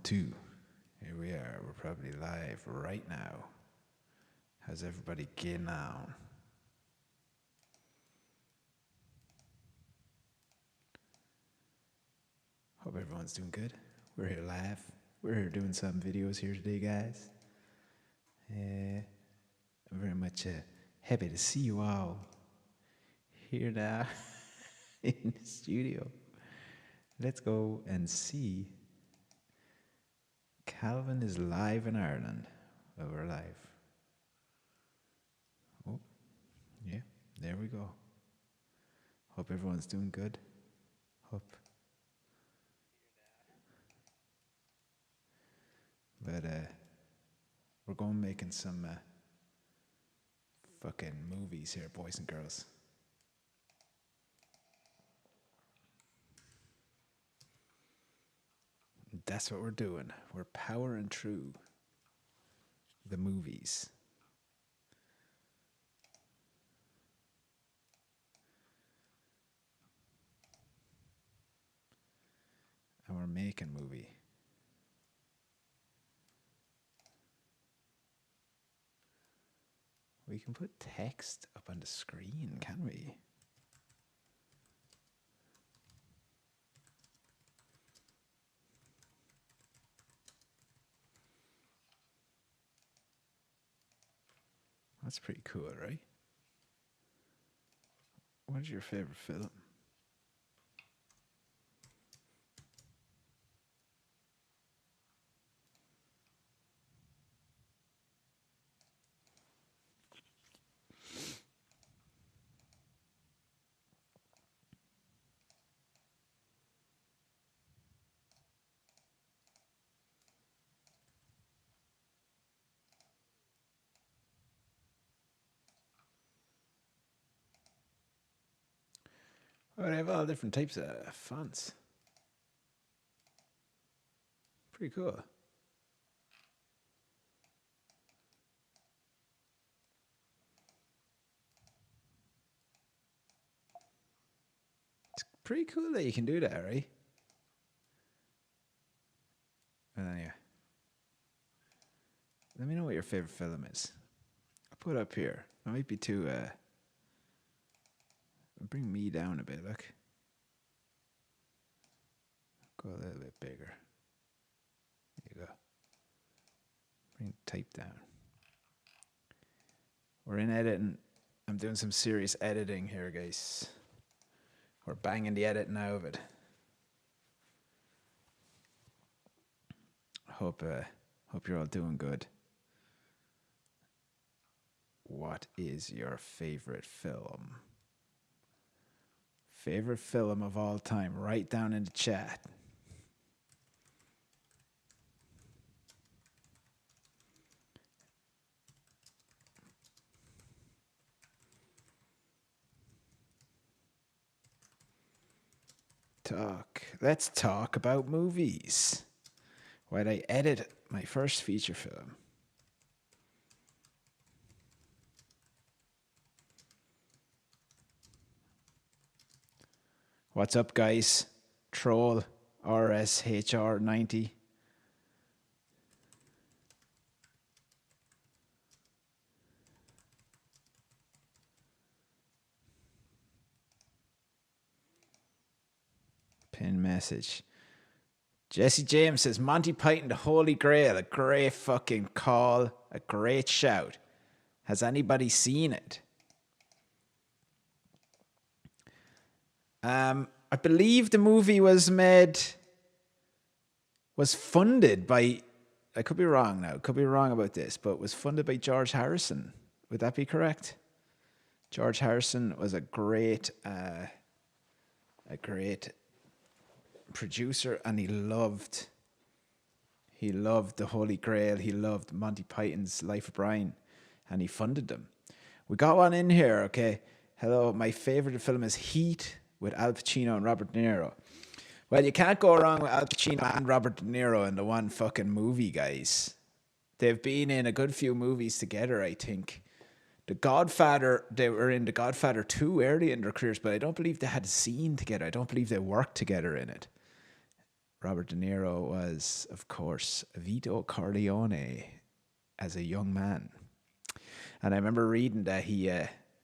two. Here we are. We're probably live right now. How's everybody getting on? Hope everyone's doing good. We're here live. We're here doing some videos here today, guys. I'm very much happy to see you all here now in the studio. Let's go and see. Calvin is live in Ireland. Well, we're live. Oh, yeah, there we go. Hope everyone's doing good. Hope. But we're going making some fucking movies here, boys and girls. That's what we're doing. We're powering through the movies. And we're making movie. We can put text up on the screen, can we? That's pretty cool, right? What is your favorite film? Oh, they have all different types of fonts. Pretty cool. It's pretty cool that you can do that, right? And then, yeah. Let me know what your favorite film is. I'll put it up here. It might be too, bring me down a bit, look. Go a little bit bigger. There you go. Bring type down. We're in editing. I'm doing some serious editing here, guys. We're banging the edit now of it. Hope you're all doing good. What is your favorite film? Favorite film of all time? Write down in the chat. Let's talk about movies. While I edit my first feature film. What's up, guys? Troll RSHR90. Pin message. Jesse James says, Monty Python, the Holy Grail, a great fucking call, a great shout. Has anybody seen it? I believe the movie was funded by, I could be wrong now, could be wrong about this, but was funded by George Harrison. Would that be correct? George Harrison was a great producer, and he loved the Holy Grail. He loved Monty Python's Life of Brian, and he funded them. We got one in here, okay? Hello, my favorite film is Heat with Al Pacino and Robert De Niro. Well, you can't go wrong with Al Pacino and Robert De Niro in the one fucking movie, guys. They've been in a good few movies together, I think. The Godfather, they were in The Godfather 2 early in their careers, but I don't believe they had a scene together. I don't believe they worked together in it. Robert De Niro was, of course, Vito Corleone as a young man. And I remember reading that he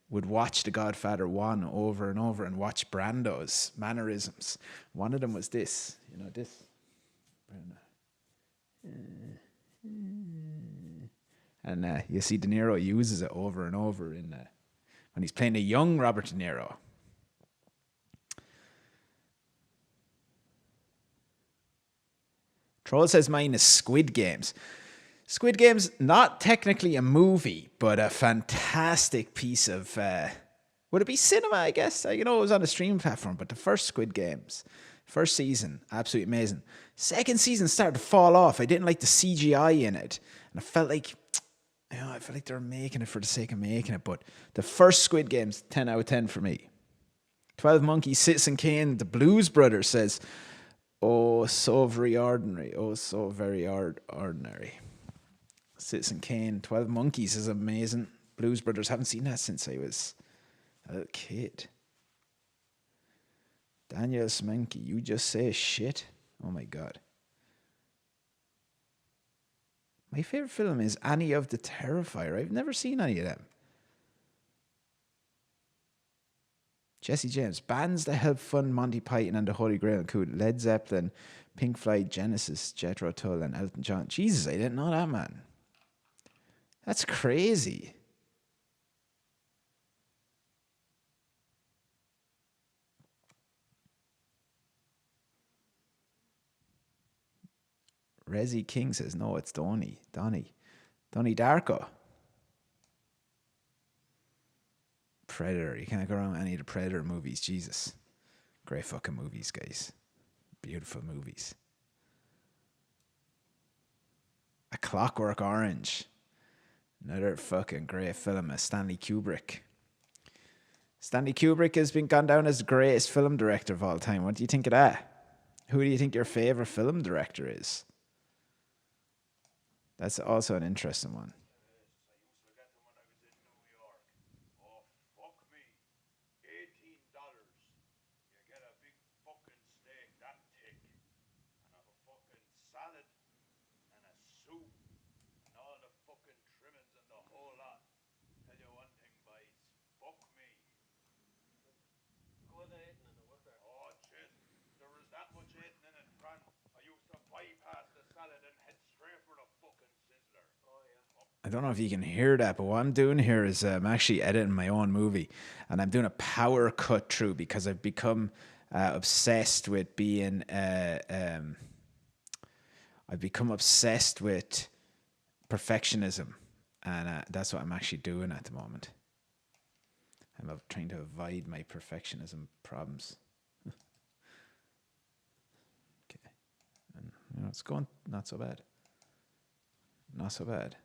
would watch The Godfather 1 over and over and watch Brando's mannerisms. One of them was this, this. And you see De Niro uses it over and over when he's playing a young Robert De Niro. Troll says mine is Squid Games. Squid Games, not technically a movie, but a fantastic piece of... would it be cinema, I guess? It was on a streaming platform, but the first Squid Games, first season, absolutely amazing. Second season started to fall off. I didn't like the CGI in it. And I felt like they were making it for the sake of making it. But the first Squid Games, 10 out of 10 for me. 12 Monkeys, Citizen Kane, the Blues Brothers says, oh, so very ordinary. Oh, so very ordinary. Citizen Kane, 12 Monkeys is amazing. Blues Brothers, haven't seen that since I was a little kid. Daniel Smenke, you just say shit. Oh my God. My favorite film is Annie of the Terrifier. I've never seen any of them. Jesse James, bands that help fund Monty Python and the Holy Grail include Led Zeppelin, Pink Floyd, Genesis, Jethro Tull, and Elton John. Jesus, I didn't know that, man. That's crazy. Resi King says, no, it's Donnie Darko. Predator. You can't go wrong with any of the Predator movies. Jesus. Great fucking movies, guys. Beautiful movies. A Clockwork Orange. Another fucking great film. Stanley Kubrick. Stanley Kubrick has been gone down as the greatest film director of all time. What do you think of that? Who do you think your favorite film director is? That's also an interesting one. I don't know if you can hear that, but what I'm doing here is I'm actually editing my own movie, and I'm doing a power cut through because I've become obsessed with being. I've become obsessed with perfectionism, and that's what I'm actually doing at the moment. I'm trying to avoid my perfectionism problems. Okay, and it's going not so bad. Not so bad.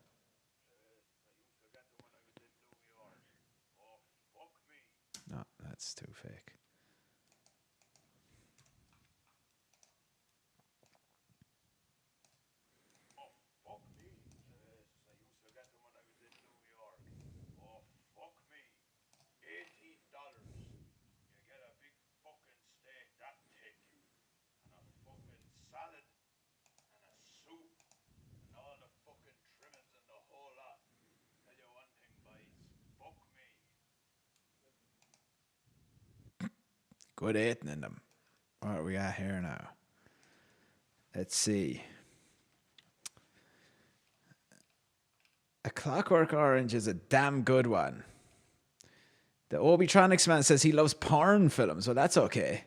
No, that's too fake. Good eating in them. What we got here now? Let's see. A Clockwork Orange is a damn good one. The Obitronics man says he loves porn films. Well, that's okay.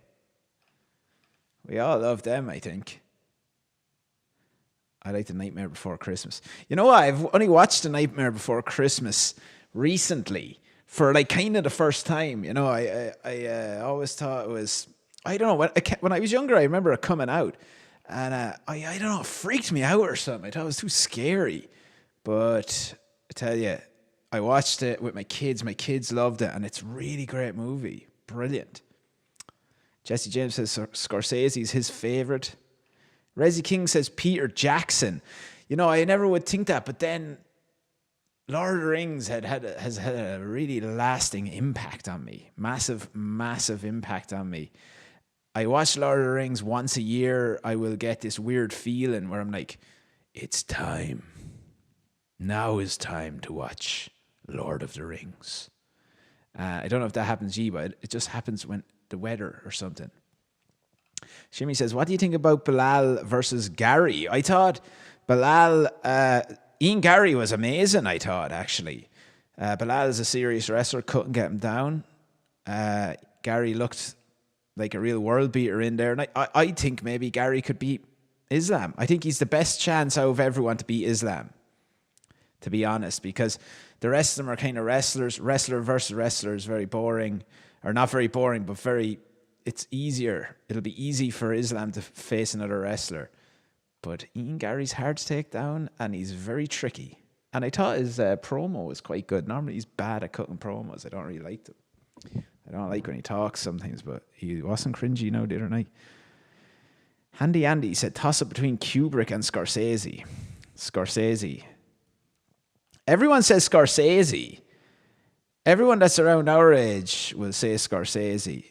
We all love them, I think. I like The Nightmare Before Christmas. You know what? I've only watched The Nightmare Before Christmas recently for like kind of the first time. I always thought it was... I don't know. When I was younger, I remember it coming out. And I don't know, it freaked me out or something. I thought it was too scary. But I tell you, I watched it with my kids. My kids loved it. And it's a really great movie. Brilliant. Jesse James says Scorsese's his favorite. Resi King says Peter Jackson. I never would think that. But then Lord of the Rings has had a really lasting impact on me. Massive, massive impact on me. I watch Lord of the Rings once a year. I will get this weird feeling where I'm like, it's time. Now is time to watch Lord of the Rings. I don't know if that happens to you, but it just happens when the weather or something. Shimmy says, what do you think about Bilal versus Gary? I thought Bilal, Ian Gary was amazing, I thought, actually. Bilal is a serious wrestler, couldn't get him down. Gary looked like a real world beater in there. And I think maybe Gary could beat Islam. I think he's the best chance out of everyone to beat Islam, to be honest, because the rest of them are kind of wrestlers. Wrestler versus wrestler is very boring, or not very boring, but it's easier. It'll be easy for Islam to face another wrestler. But Ian Gary's hard to take down, and he's very tricky. And I thought his promo was quite good. Normally he's bad at cutting promos. I don't really like them. I don't like when he talks sometimes, but he wasn't cringy, the other night. Handy Andy said, toss up between Kubrick and Scorsese. Scorsese. Everyone says Scorsese. Everyone that's around our age will say Scorsese.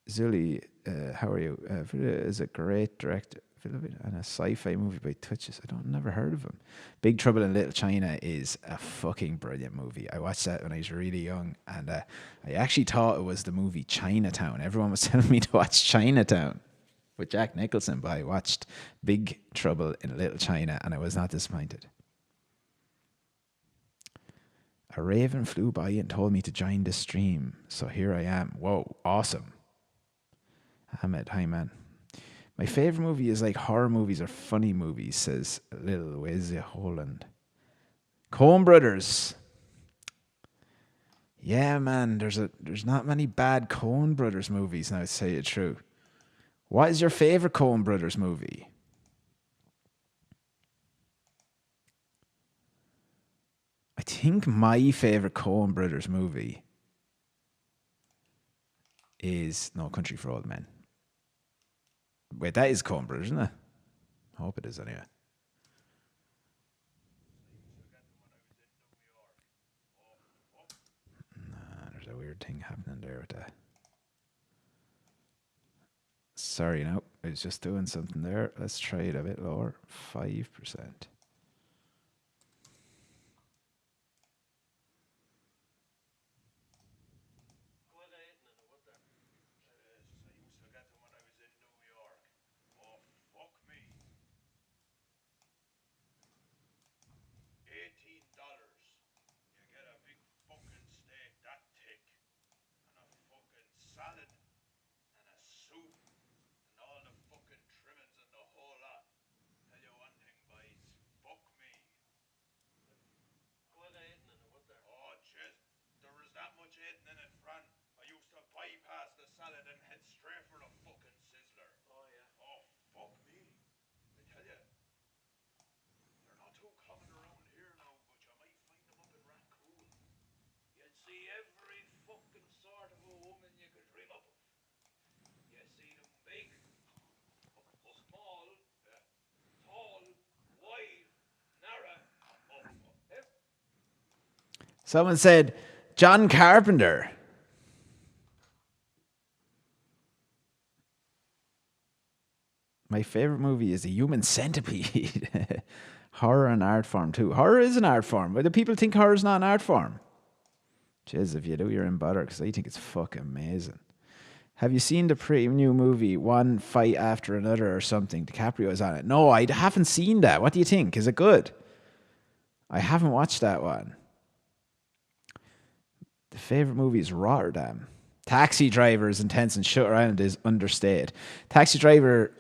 Zully, how are you? Is a great director and a sci-fi movie by Twitches. Never heard of him. Big Trouble in Little China is a fucking brilliant movie. I watched that when I was really young, and I actually thought it was the movie Chinatown. Everyone was telling me to watch Chinatown with Jack Nicholson, but I watched Big Trouble in Little China, and I was not disappointed. A raven flew by and told me to join the stream, so here I am. Whoa, awesome. Ahmed, hi man. My favorite movie is like horror movies or funny movies, says Lil Wizzy Holland. Coen Brothers. Yeah, man, there's not many bad Coen Brothers movies now, to say it true. What is your favorite Coen Brothers movie? I think my favorite Coen Brothers movie is No Country for Old Men. Wait, that is Coen Brothers, isn't it? I hope it is anyway. Nah, there's a weird thing happening there with that. Sorry, no. I was just doing something there. Let's try it a bit lower. 5%. Someone said John Carpenter. My favorite movie is The Human Centipede. Horror and art form too. Horror is an art form. Why do people think horror is not an art form? Jeez, if you do, you're in bother, because I think it's fucking amazing. Have you seen the pretty new movie, One Fight After Another or something? DiCaprio is on it. No, I haven't seen that. What do you think? Is it good? I haven't watched that one. The favorite movie is Rotterdam. Taxi Driver is intense and Shutter Island is understated. Taxi Driver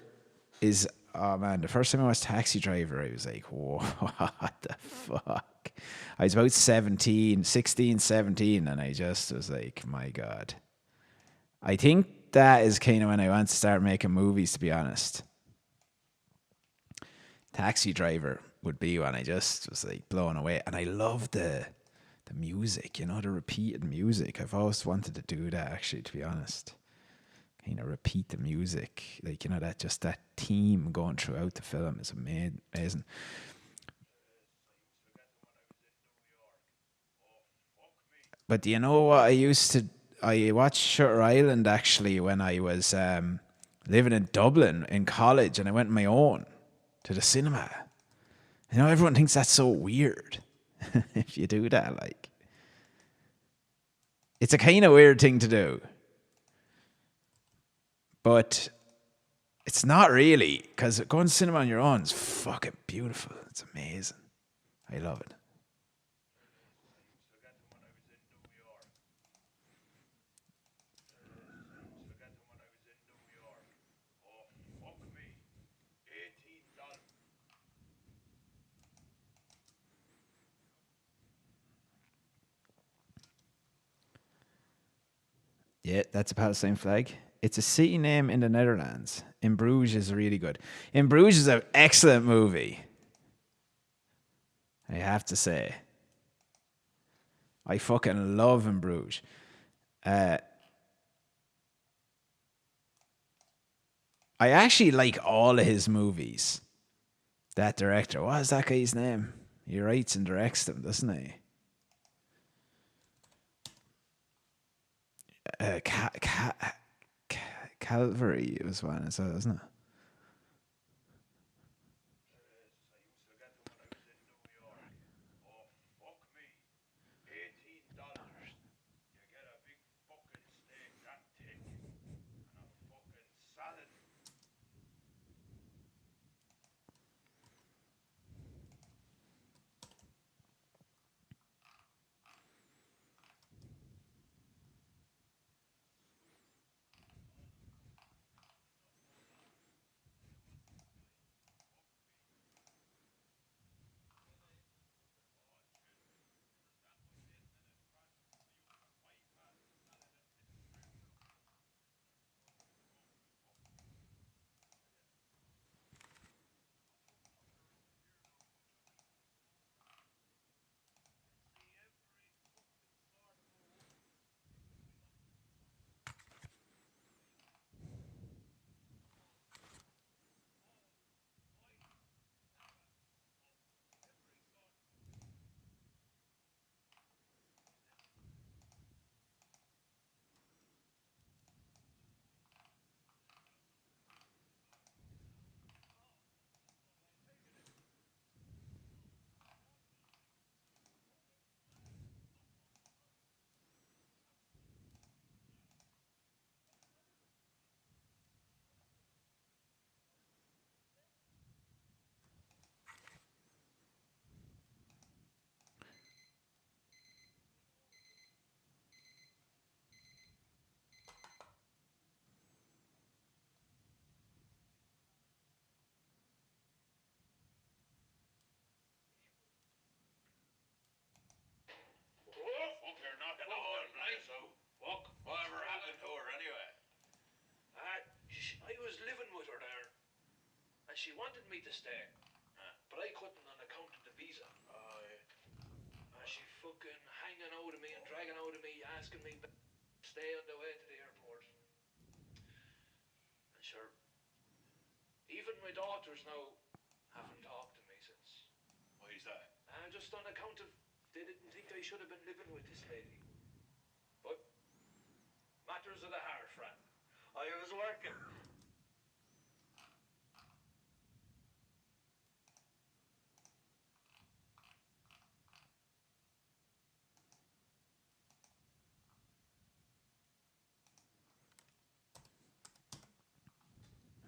is, oh man, the first time I watched Taxi Driver, I was like, whoa, what the fuck? I was about 16, 17, and I just was like, my God. I think that is kind of when I want to start making movies, to be honest. Taxi Driver would be when I just was like blown away. And I love the music, the repeated music. I've always wanted to do that, actually, to be honest. Repeat the music. Like, that theme going throughout the film is amazing. But do you know what I used to I watched Shutter Island actually when I was living in Dublin in college, and I went on my own to the cinema. You know, everyone thinks that's so weird if you do that. Like, it's a kind of weird thing to do, but it's not really, because going to cinema on your own is fucking beautiful. It's amazing. I love it. Yeah, that's a Palestine flag. It's a city name in the Netherlands. In Bruges is really good. In Bruges is an excellent movie, I have to say. I fucking love In Bruges. Uh, I actually like all of his movies. That director, what is that guy's name? He writes and directs them, doesn't he? Uh, Ca- Ca- Calvary was one, isn't it?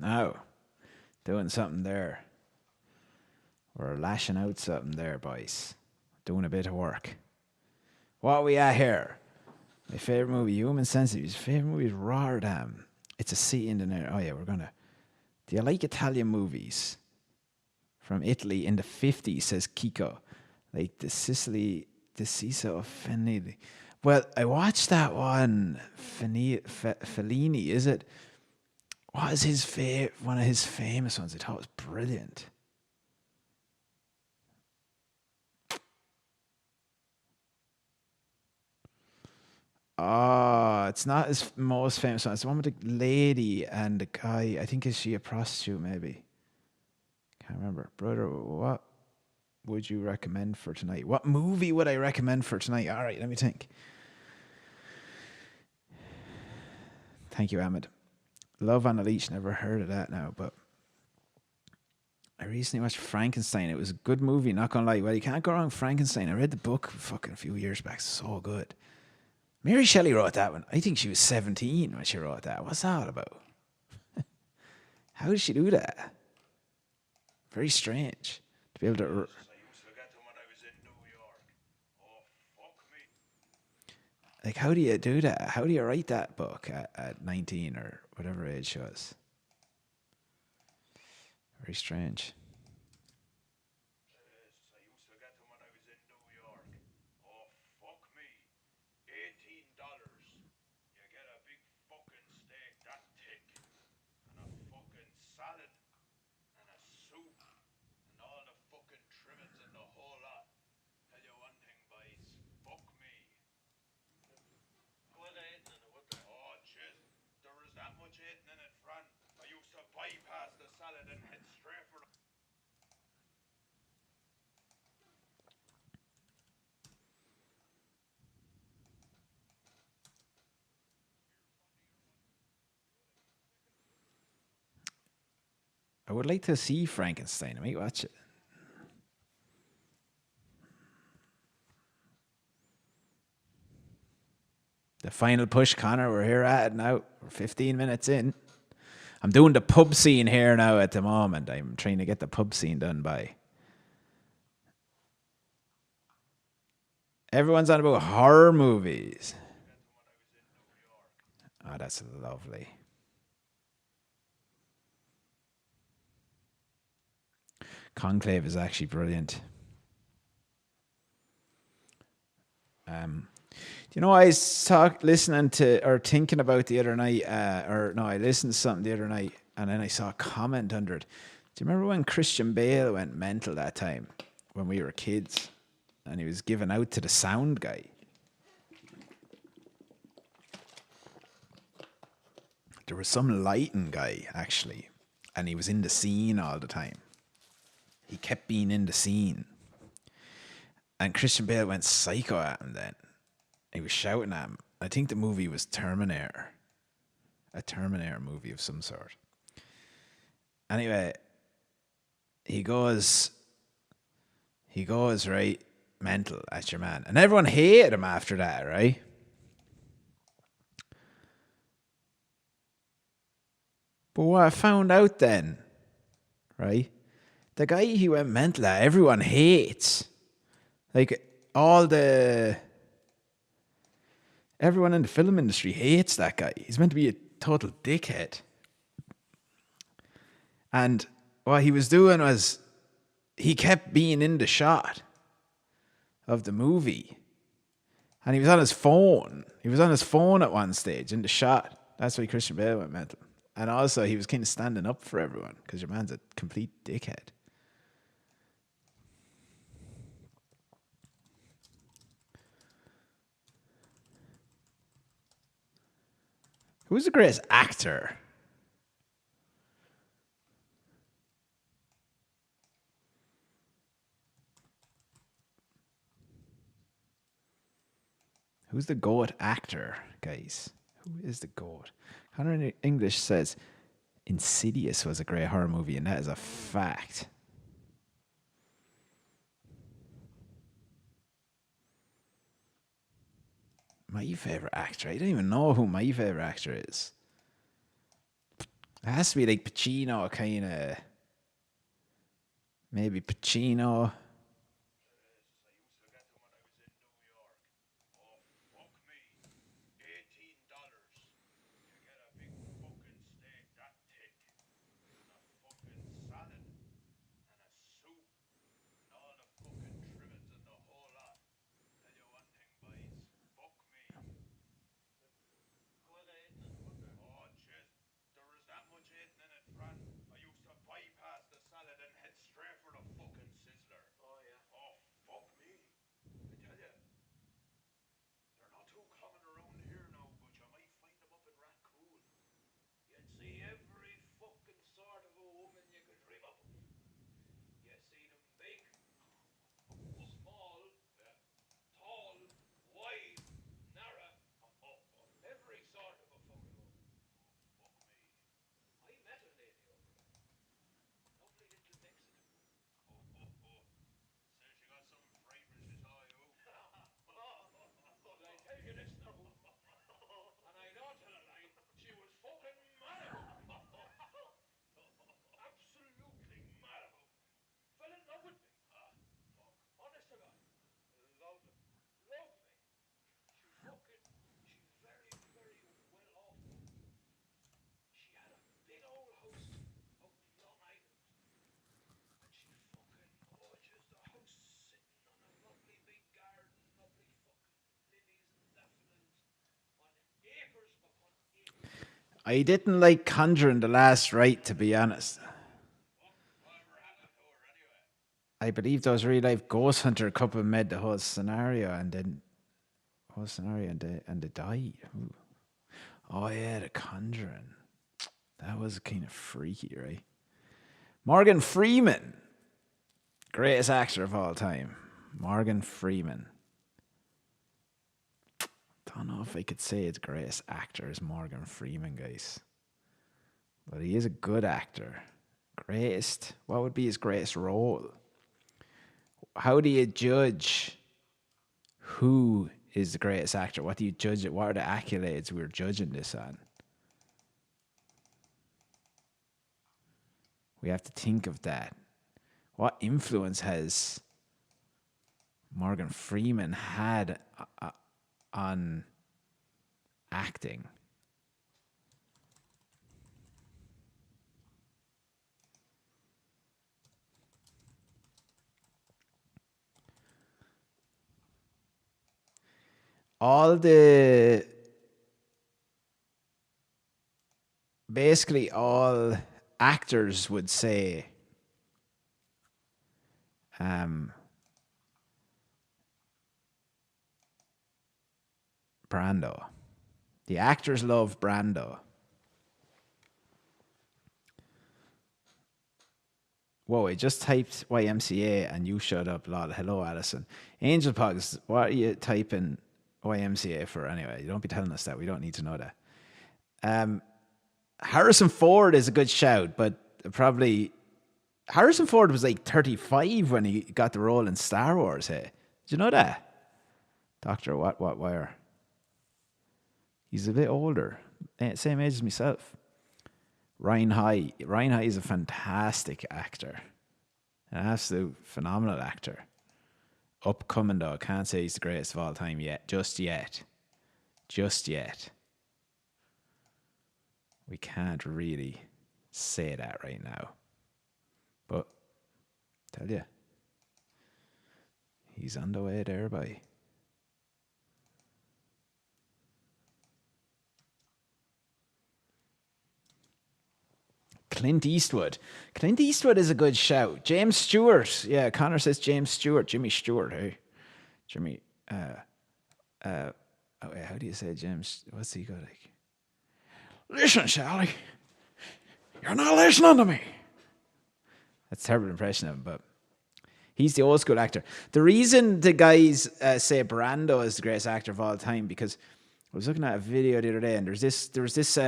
No, doing something there. We're lashing out something there, boys. Doing a bit of work. What are we at here? My favorite movie, Human Sensitive. His favorite movie is Rotterdam. It's a city in the net. Oh yeah, we're gonna. Do you like Italian movies from Italy in the 50s? Says Kiko, like the Sisa of Fellini. Well, I watched that one. Fellini, is it? What is his one of his famous ones? I thought it was brilliant. Oh, it's not his most famous one. It's the one with the lady and the guy. I think is she a prostitute? Maybe can't remember. Brother, what would you recommend for tonight? What movie would I recommend for tonight? All right, let me think. Thank you, Ahmed. Love on a Leash. Never heard of that now, but I recently watched Frankenstein. It was a good movie, not gonna lie. Well, you can't go wrong with Frankenstein. I read the book fucking a few years back. So good. Mary Shelley wrote that one. I think she was 17 when she wrote that. What's that all about? How did she do that? Very strange to be able to. Like, how do you do that? How do you write that book at 19 or whatever age she was? Very strange. I would like to see Frankenstein. I might watch it. The final push, Connor. We're here at it now. We're 15 minutes in. I'm doing the pub scene here now at the moment. I'm trying to get the pub scene done by. Everyone's on about horror movies. Oh, that's lovely. Conclave is actually brilliant. Do you know what I was listening to or thinking about the other night? I listened to something the other night and then I saw a comment under it. Do you remember when Christian Bale went mental that time when we were kids and he was given out to the sound guy? There was some lighting guy actually, and he was in the scene all the time. He kept being in the scene. And Christian Bale went psycho at him then. He was shouting at him. I think the movie was Terminator. A Terminator movie of some sort. Anyway, he goes, right, mental at your man. And everyone hated him after that, right? But what I found out then, right? The guy he went mental at, everyone hates. Like, everyone in the film industry hates that guy. He's meant to be a total dickhead. And what he was doing was he kept being in the shot of the movie. And he was on his phone. He was on his phone at one stage in the shot. That's why Christian Bale went mental. And also, he was kind of standing up for everyone because your man's a complete dickhead. Who's the greatest actor? Who's the GOAT actor, guys? Who is the GOAT? Connor English says Insidious was a great horror movie, and that is a fact. My favorite actor? I don't even know who my favorite actor is. It has to be like Pacino, kind of. Maybe Pacino. I didn't like Conjuring the Last Rite, to be honest. I believe those real life ghost hunter couple made the whole scenario and they died. Ooh. Oh yeah, the Conjuring. That was kind of freaky, right? Morgan Freeman, greatest actor of all time. Morgan Freeman. Don't know if I could say his greatest actor is Morgan Freeman, guys. But he is a good actor. Greatest. What would be his greatest role? How do you judge who is the greatest actor? What do you judge it? What are the accolades we're judging this on? We have to think of that. What influence has Morgan Freeman had on acting? Basically all actors would say Brando. The actors love Brando. Whoa, I just typed YMCA and you showed up, lol. Hello, Alison. Angel Pugs, what are you typing YMCA for anyway? You don't be telling us that. We don't need to know that. Harrison Ford is a good shout, but probably Harrison Ford was like 35 when he got the role in Star Wars, hey? Did you know that? Doctor what, where? He's a bit older. Same age as myself. Ryan High. Ryan High is a fantastic actor. An absolute phenomenal actor. Upcoming though. Can't say he's the greatest of all time yet. Just yet. We can't really say that right now. But tell you, he's on the way there, boy. Clint Eastwood. Clint Eastwood is a good shout. James Stewart. Yeah, Connor says James Stewart. Jimmy Stewart, hey. Jimmy, how do you say James? What's he got like? Listen, Sally. You're not listening to me. That's a terrible impression of him, but he's the old school actor. The reason the guys say Brando is the greatest actor of all time, because I was looking at a video the other day, and there was this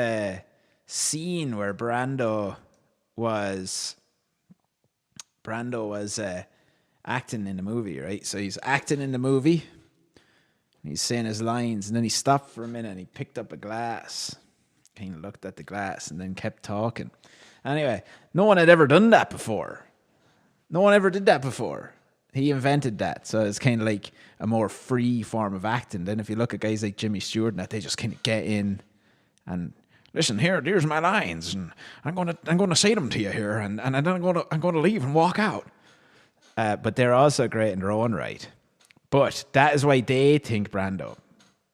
scene where Brando was acting in the movie, right? So he's acting in the movie, and he's saying his lines, and then he stopped for a minute and he picked up a glass. Kind of looked at the glass and then kept talking. Anyway, no one had ever done that before. No one ever did that before. He invented that. So it's kind of like a more free form of acting. Then if you look at guys like Jimmy Stewart and that, they just kind of get in and listen, here's my lines, and I'm gonna say them to you here, and then I'm gonna leave and walk out. But they're also great in their own right. But that is why they think Brando.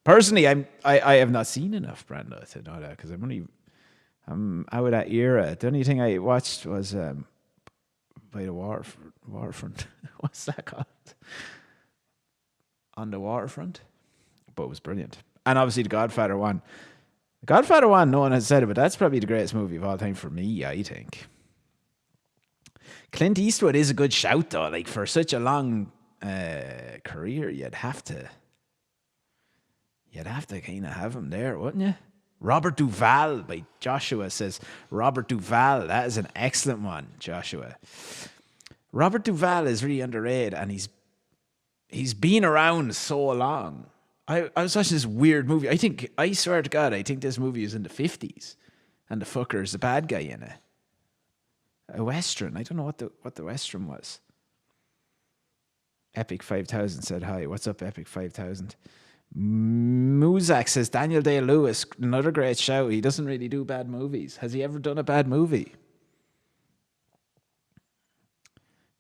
Personally, I have not seen enough Brando to know that, because I'm out of that era. The only thing I watched was by the waterfront. What's that called? On the Waterfront. But it was brilliant. And obviously The Godfather 1. The Godfather 1, no one has said it, but that's probably the greatest movie of all time for me, I think. Clint Eastwood is a good shout, though. Like, for such a long career, you'd have to kind of have him there, wouldn't you? Robert Duvall by Joshua says, Robert Duvall, that is an excellent one, Joshua. Robert Duvall is really underrated, and he's been around so long. I was watching this weird movie. I swear to God, I think this movie is in the 50s, and the fucker is the bad guy in it. A Western. I don't know what the Western was. Epic 5000 said hi. What's up, Epic 5000? Muzak says Daniel Day-Lewis, another great shout. He doesn't really do bad movies. Has he ever done a bad movie?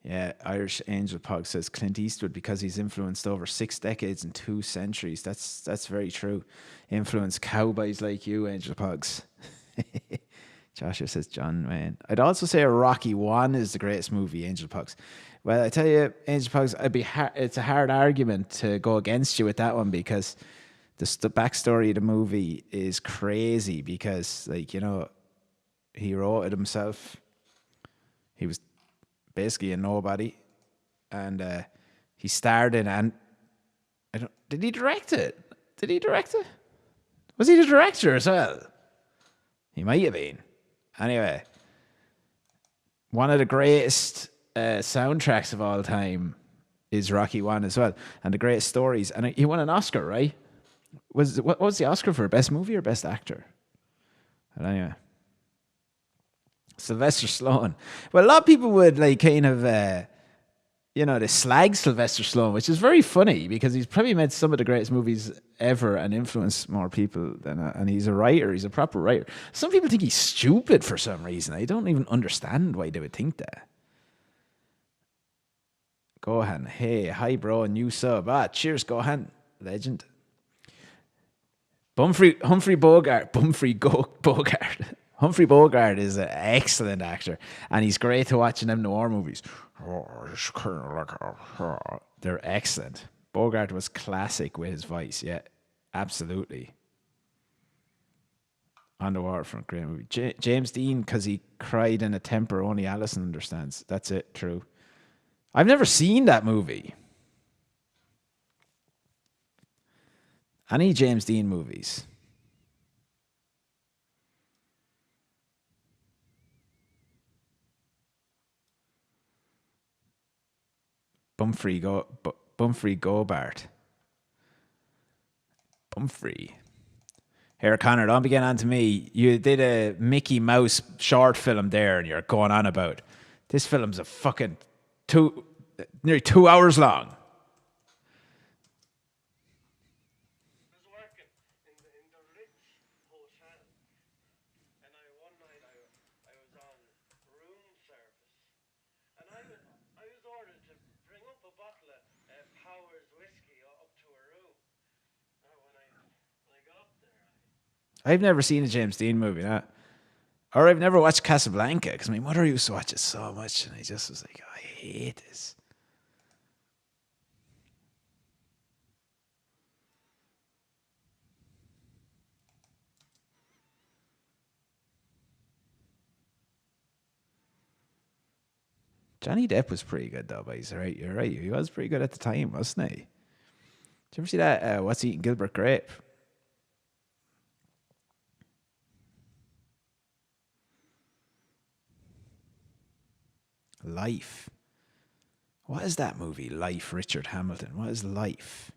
Yeah, Irish Angel Pog says Clint Eastwood because he's influenced over 6 decades and 2 centuries. That's very true. Influenced cowboys like you, Angel Pogs. Joshua says John Wayne. I'd also say Rocky One is the greatest movie, Angel Pugs. Well, I tell you, Angel Pugs, it's a hard argument to go against you with that one because the backstory of the movie is crazy because, like, he wrote it himself. He was basically a nobody, and he starred in. And I don't. Did he direct it? Did he direct it? Was he the director as well? He might have been. Anyway, one of the greatest soundtracks of all time is Rocky One as well, and the greatest stories. And he won an Oscar, right? What was the Oscar for? Best movie or best actor? But anyway, Sylvester Stallone. Well, a lot of people would like kind of, they slag Sylvester Stallone, which is very funny because he's probably made some of the greatest movies ever and influenced more people than. And he's a writer. He's a proper writer. Some people think he's stupid for some reason. I don't even understand why they would think that. Gohan, hey, hi, bro, new sub. Cheers, Gohan, legend. Humphrey Bogart. Bogart. Humphrey Bogart is an excellent actor, and he's great to watch in them noir movies. They're excellent. Bogart was classic with his voice, yeah, absolutely. On the Waterfront, great movie. James Dean, because he cried in a temper only Alison understands. That's it, true. I've never seen that movie. Any James Dean movies? Bumfrey Gobart. Bumfrey. Here, Connor, don't be getting on to me. You did a Mickey Mouse short film there, and you're going on about this film's a fucking nearly 2 hours long. I've never seen a James Dean movie, or I've never watched Casablanca because my mother used to watch it so much, and I just was like, I hate this. Johnny Depp was pretty good though, boys. Right, you're right. He was pretty good at the time, wasn't he? Did you ever see that? What's Eating Gilbert Grape? Life. What is that movie? Life, Richard Hamilton. What is Life?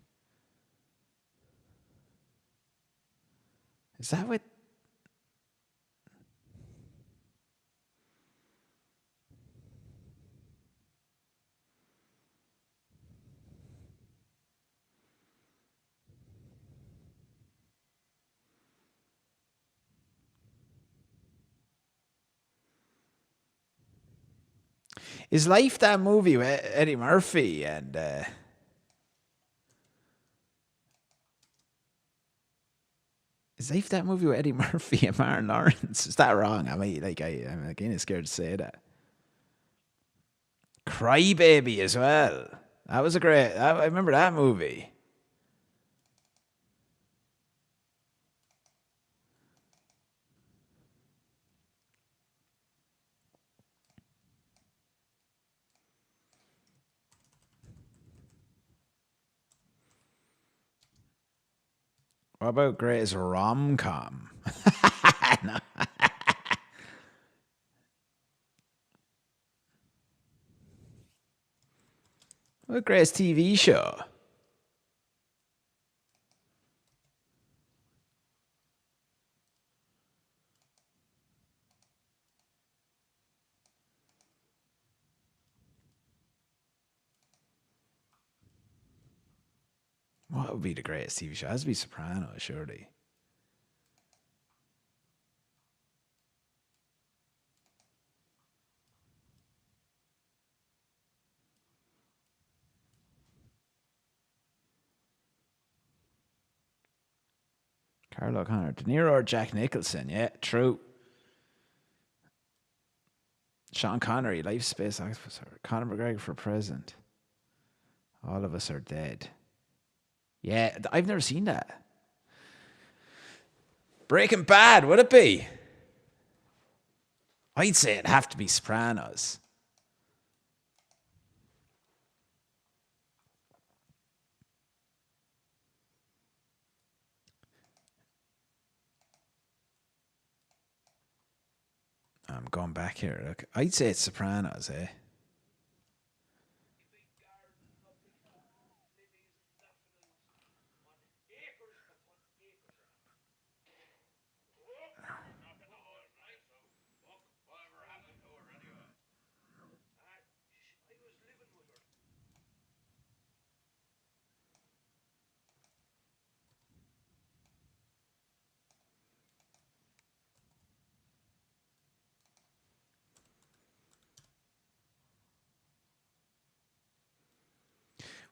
Is that what? Is Life that movie with Eddie Murphy and is Life that movie with Eddie Murphy and Martin Lawrence? Is that wrong? I'm kind of scared to say that. Cry Baby as well. That was a great. I remember that movie. What about greatest rom com? No. What about greatest TV show? What would be the greatest TV show? It has to be Sopranos, surely. Carl O'Connor, De Niro or Jack Nicholson? Yeah, true. Sean Connery, life space officer. Conor McGregor for president. All of us are dead. Yeah, I've never seen that. Breaking Bad, would it be? I'd say it'd have to be Sopranos. I'm going back here. Look, I'd say it's Sopranos, eh?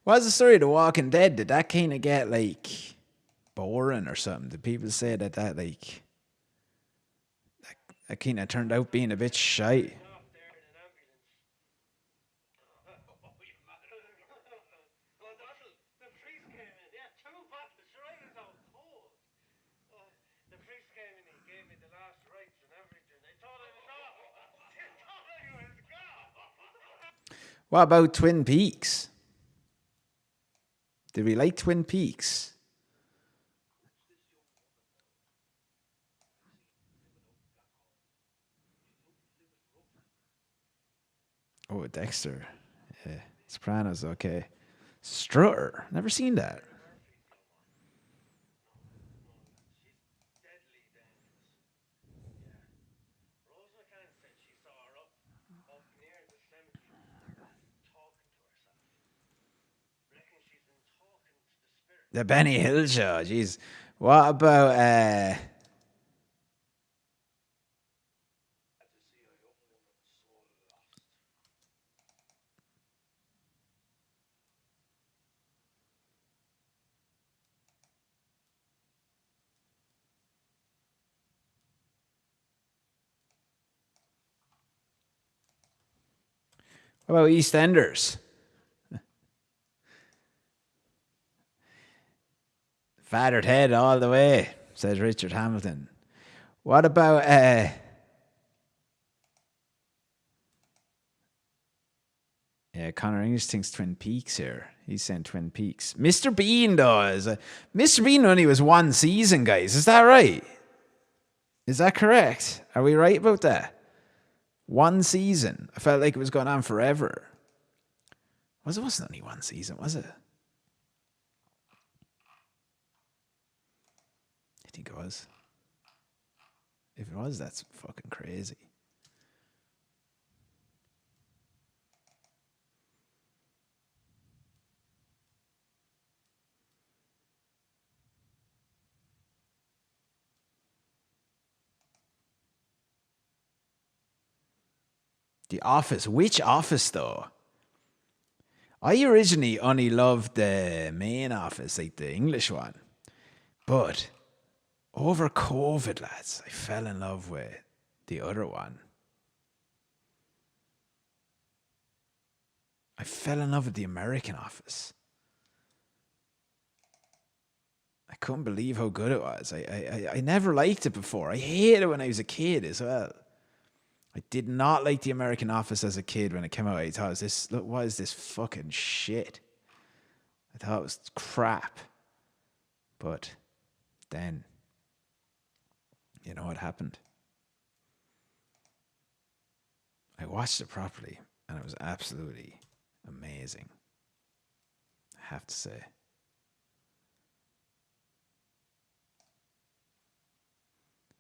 What's the story of The Walking Dead? Did that kind of get like boring or something? Did people say that like that kind of turned out being a bit shy? What about Twin Peaks? Did we like Twin Peaks? Oh, Dexter. Yeah. Sopranos, okay. Strutter. Never seen that. The Benny Hill show. Jeez. What about EastEnders? Fattered head all the way, says Richard Hamilton. What about yeah, Connor English thinks Twin Peaks here. He's saying Twin Peaks. Mr. Bean does. Mr. Bean only was one season, guys. Is that right? Is that correct? Are we right about that? One season. I felt like it was going on forever. It wasn't only one season, was it? I think it was. If it was, that's fucking crazy. The Office. Which Office, though? I originally only loved the main Office, like the English one. But over COVID, lads, I fell in love with the other one. I fell in love with the American Office. I couldn't believe how good it was. I never liked it before. I hated it when I was a kid as well. I did not like the American Office as a kid when it came out. I thought, what is this fucking shit? I thought it was crap. But then, you know what happened? I watched it properly and it was absolutely amazing. I have to say.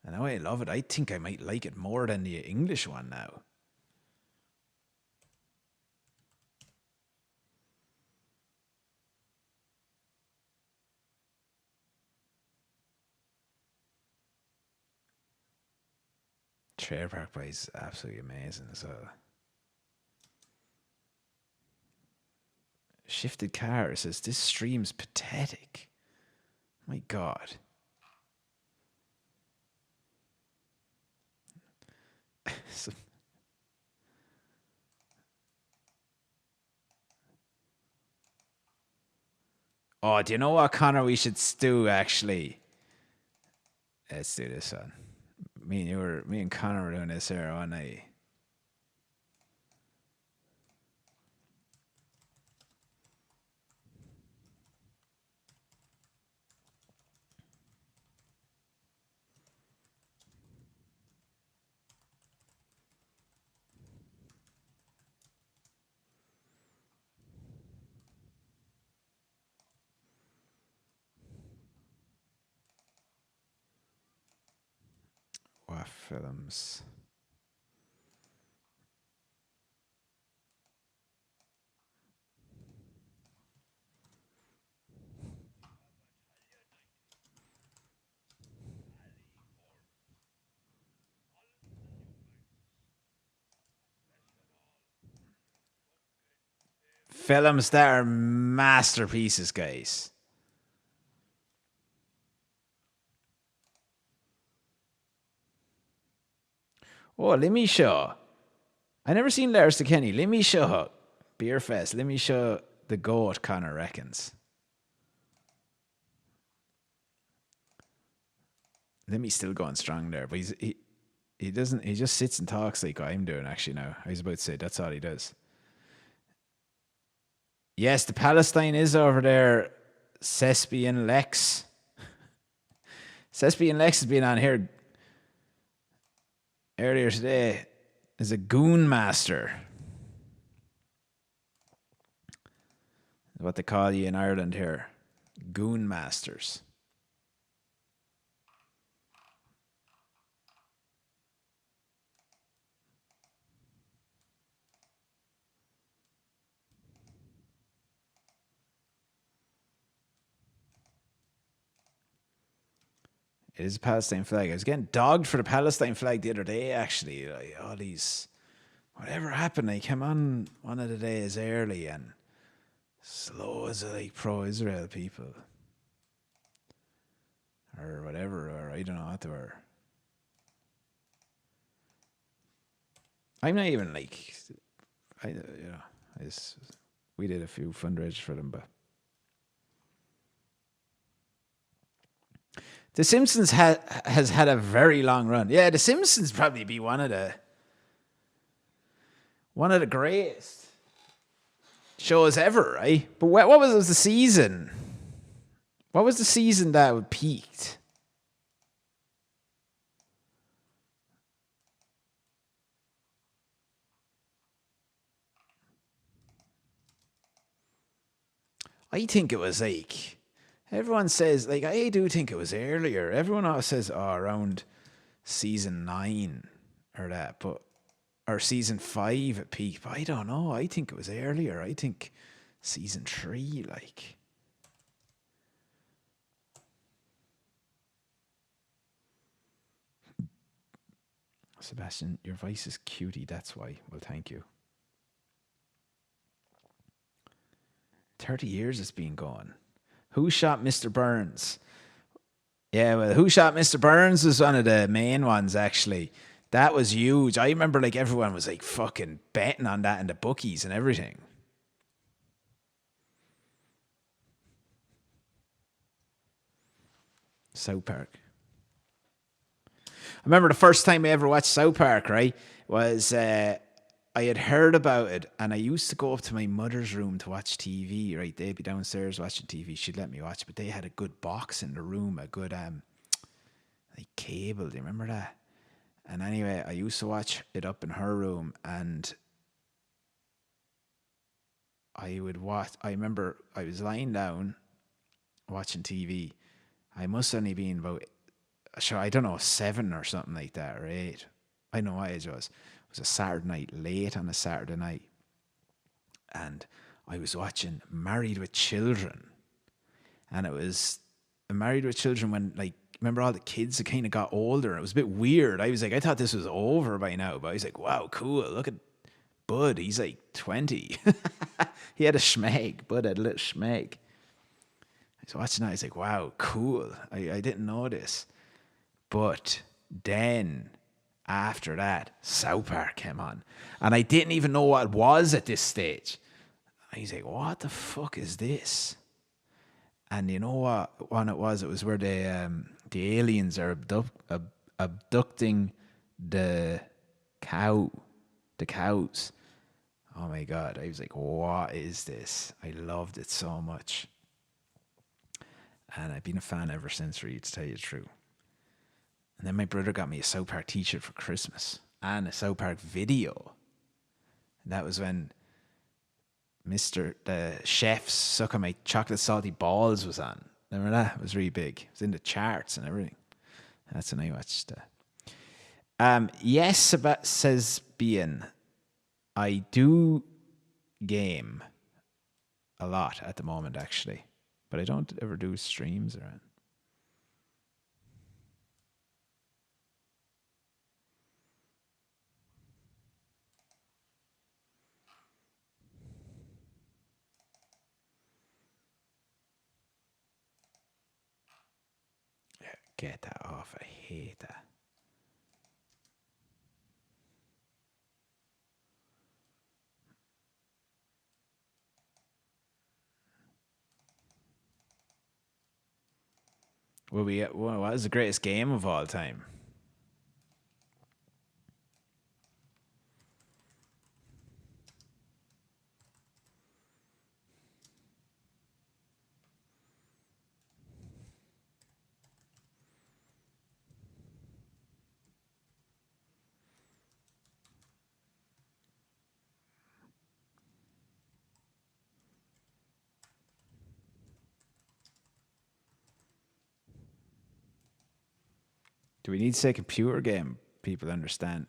And now I love it. I think I might like it more than the English one now. Trailer Park Boys is absolutely amazing as well. Shifted Car says this stream's pathetic. My God. Oh, do you know what, Connor? We should do actually. Let's do this one. Me and Connor were doing this here one night. What films? Films that are masterpieces, guys. Oh, let me show. I never seen Lars Kenny. Let me show. Beer Fest. Let me show the goat, Connor reckons. Let me still going strong there, but he doesn't. He just sits and talks like I'm doing actually now. I was about to say that's all he does. Yes, the Palestine is over there. Cespi and Lex. Cespi and Lex has been on here earlier today as a goon master. What they call you in Ireland here. Goon masters. It is a Palestine flag. I was getting dogged for the Palestine flag the other day, actually. Like, all these, whatever happened, I came on one of the days early and slow as like pro-Israel people. Or whatever, or I don't know what they were. I'm not even like, we did a few fundraisers for them, but The Simpsons has had a very long run. Yeah, The Simpsons probably be one of the greatest shows ever, right? But what was the season? What was the season that peaked? I think it was like everyone says, like, I do think it was earlier. Everyone else says, oh, around season 9 or that, but or season 5 at peak. But I don't know. I think it was earlier. I think season 3, like. Sebastian, your voice is cutie. That's why. Well, thank you. 30 years it's been going. Who Shot Mr. Burns? Yeah, well, Who Shot Mr. Burns was one of the main ones, actually. That was huge. I remember, like, everyone was, like, fucking betting on that in the bookies and everything. South Park. I remember the first time I ever watched South Park, right, was I had heard about it, and I used to go up to my mother's room to watch TV, right? They'd be downstairs watching TV. She'd let me watch, but they had a good box in the room, a good like cable. Do you remember that? And anyway, I used to watch it up in her room, and I would watch. I remember I was lying down watching TV. I must only been about, sure, I don't know, 7 or something like that, or 8. I know what age it was. It was a Saturday night, late on a Saturday night. And I was watching Married with Children. And it was Married with Children when, like, remember all the kids that kind of got older. It was a bit weird. I was like, I thought this was over by now. But I was like, wow, cool. Look at Bud. He's like 20. He had a schmeg. Bud had a little schmeg. I was watching that. I was like, wow, cool. I didn't know this. But then after that, South Park came on. And I didn't even know what it was at this stage. I was like, what the fuck is this? And you know what one it was? It was where the aliens are abducting the cow, the cows. Oh my god! I was like, what is this? I loved it so much, and I've been a fan ever since. For you to tell you the truth. And then my brother got me a South Park T-shirt for Christmas and a South Park video. And that was when Mr. the Chef's Suck on My Chocolate Salty Balls was on. Remember that? It was really big. It was in the charts and everything. That's when I watched that. Yes, says Bian. I do game a lot at the moment, actually. But I don't ever do streams around. Get that off. I hate that. What is the greatest game of all time? Do we need to say computer game? People understand.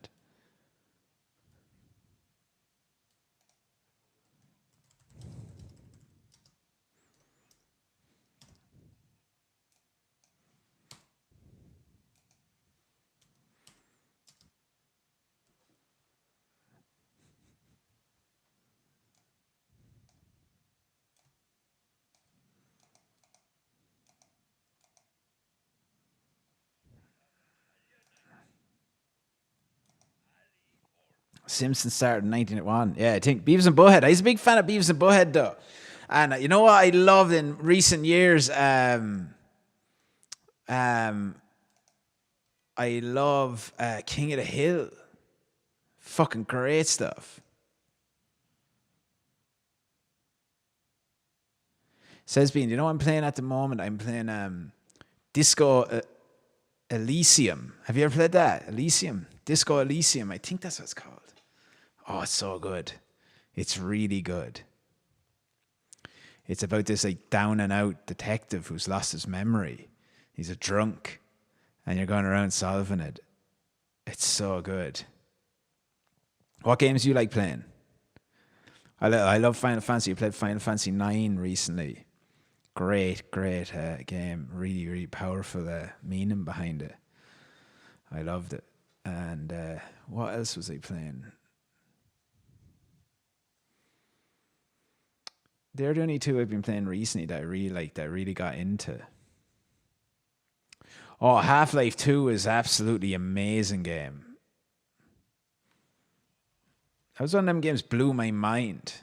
Simpsons started in 1981. Yeah, I think Beavis and Butthead. I was a big fan of Beavis and Butthead, though. And you know what I loved in recent years? Um, I love King of the Hill. Fucking great stuff. Says Bean, you know what I'm playing at the moment? I'm playing Disco Elysium. Have you ever played that? Elysium? Disco Elysium. I think that's what it's called. Oh, it's so good. It's really good. It's about this like down and out detective who's lost his memory. He's a drunk, and you're going around solving it. It's so good. What games do you like playing? I love Final Fantasy. I played Final Fantasy 9 recently. Great game. Really, really powerful meaning behind it. I loved it. And what else was I playing? They're the only two I've been playing recently that I really liked, that I really got into. Oh, Half-Life 2 is absolutely amazing game. That was one of them games blew my mind.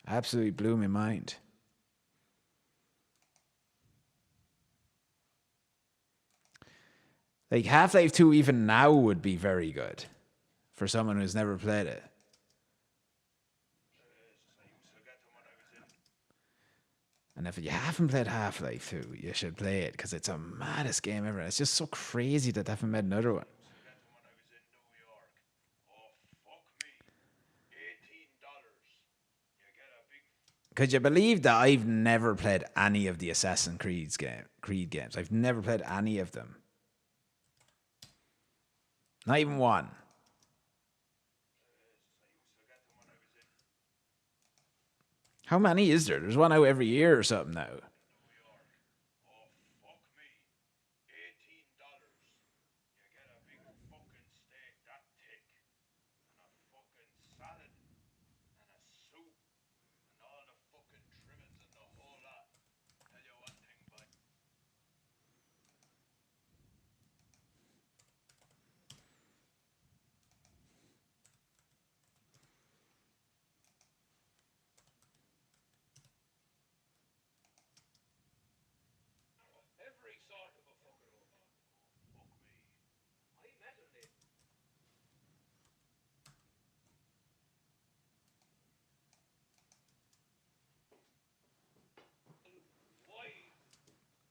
Absolutely blew my mind. Like Half-Life 2 even now would be very good for someone who's never played it. And if you haven't played Half-Life 2, you should play it because it's a maddest game ever. It's just so crazy that they haven't made another one. Could you believe that I've never played any of the Creed games? I've never played any of them. Not even one. How many is there? There's one out every year or something now.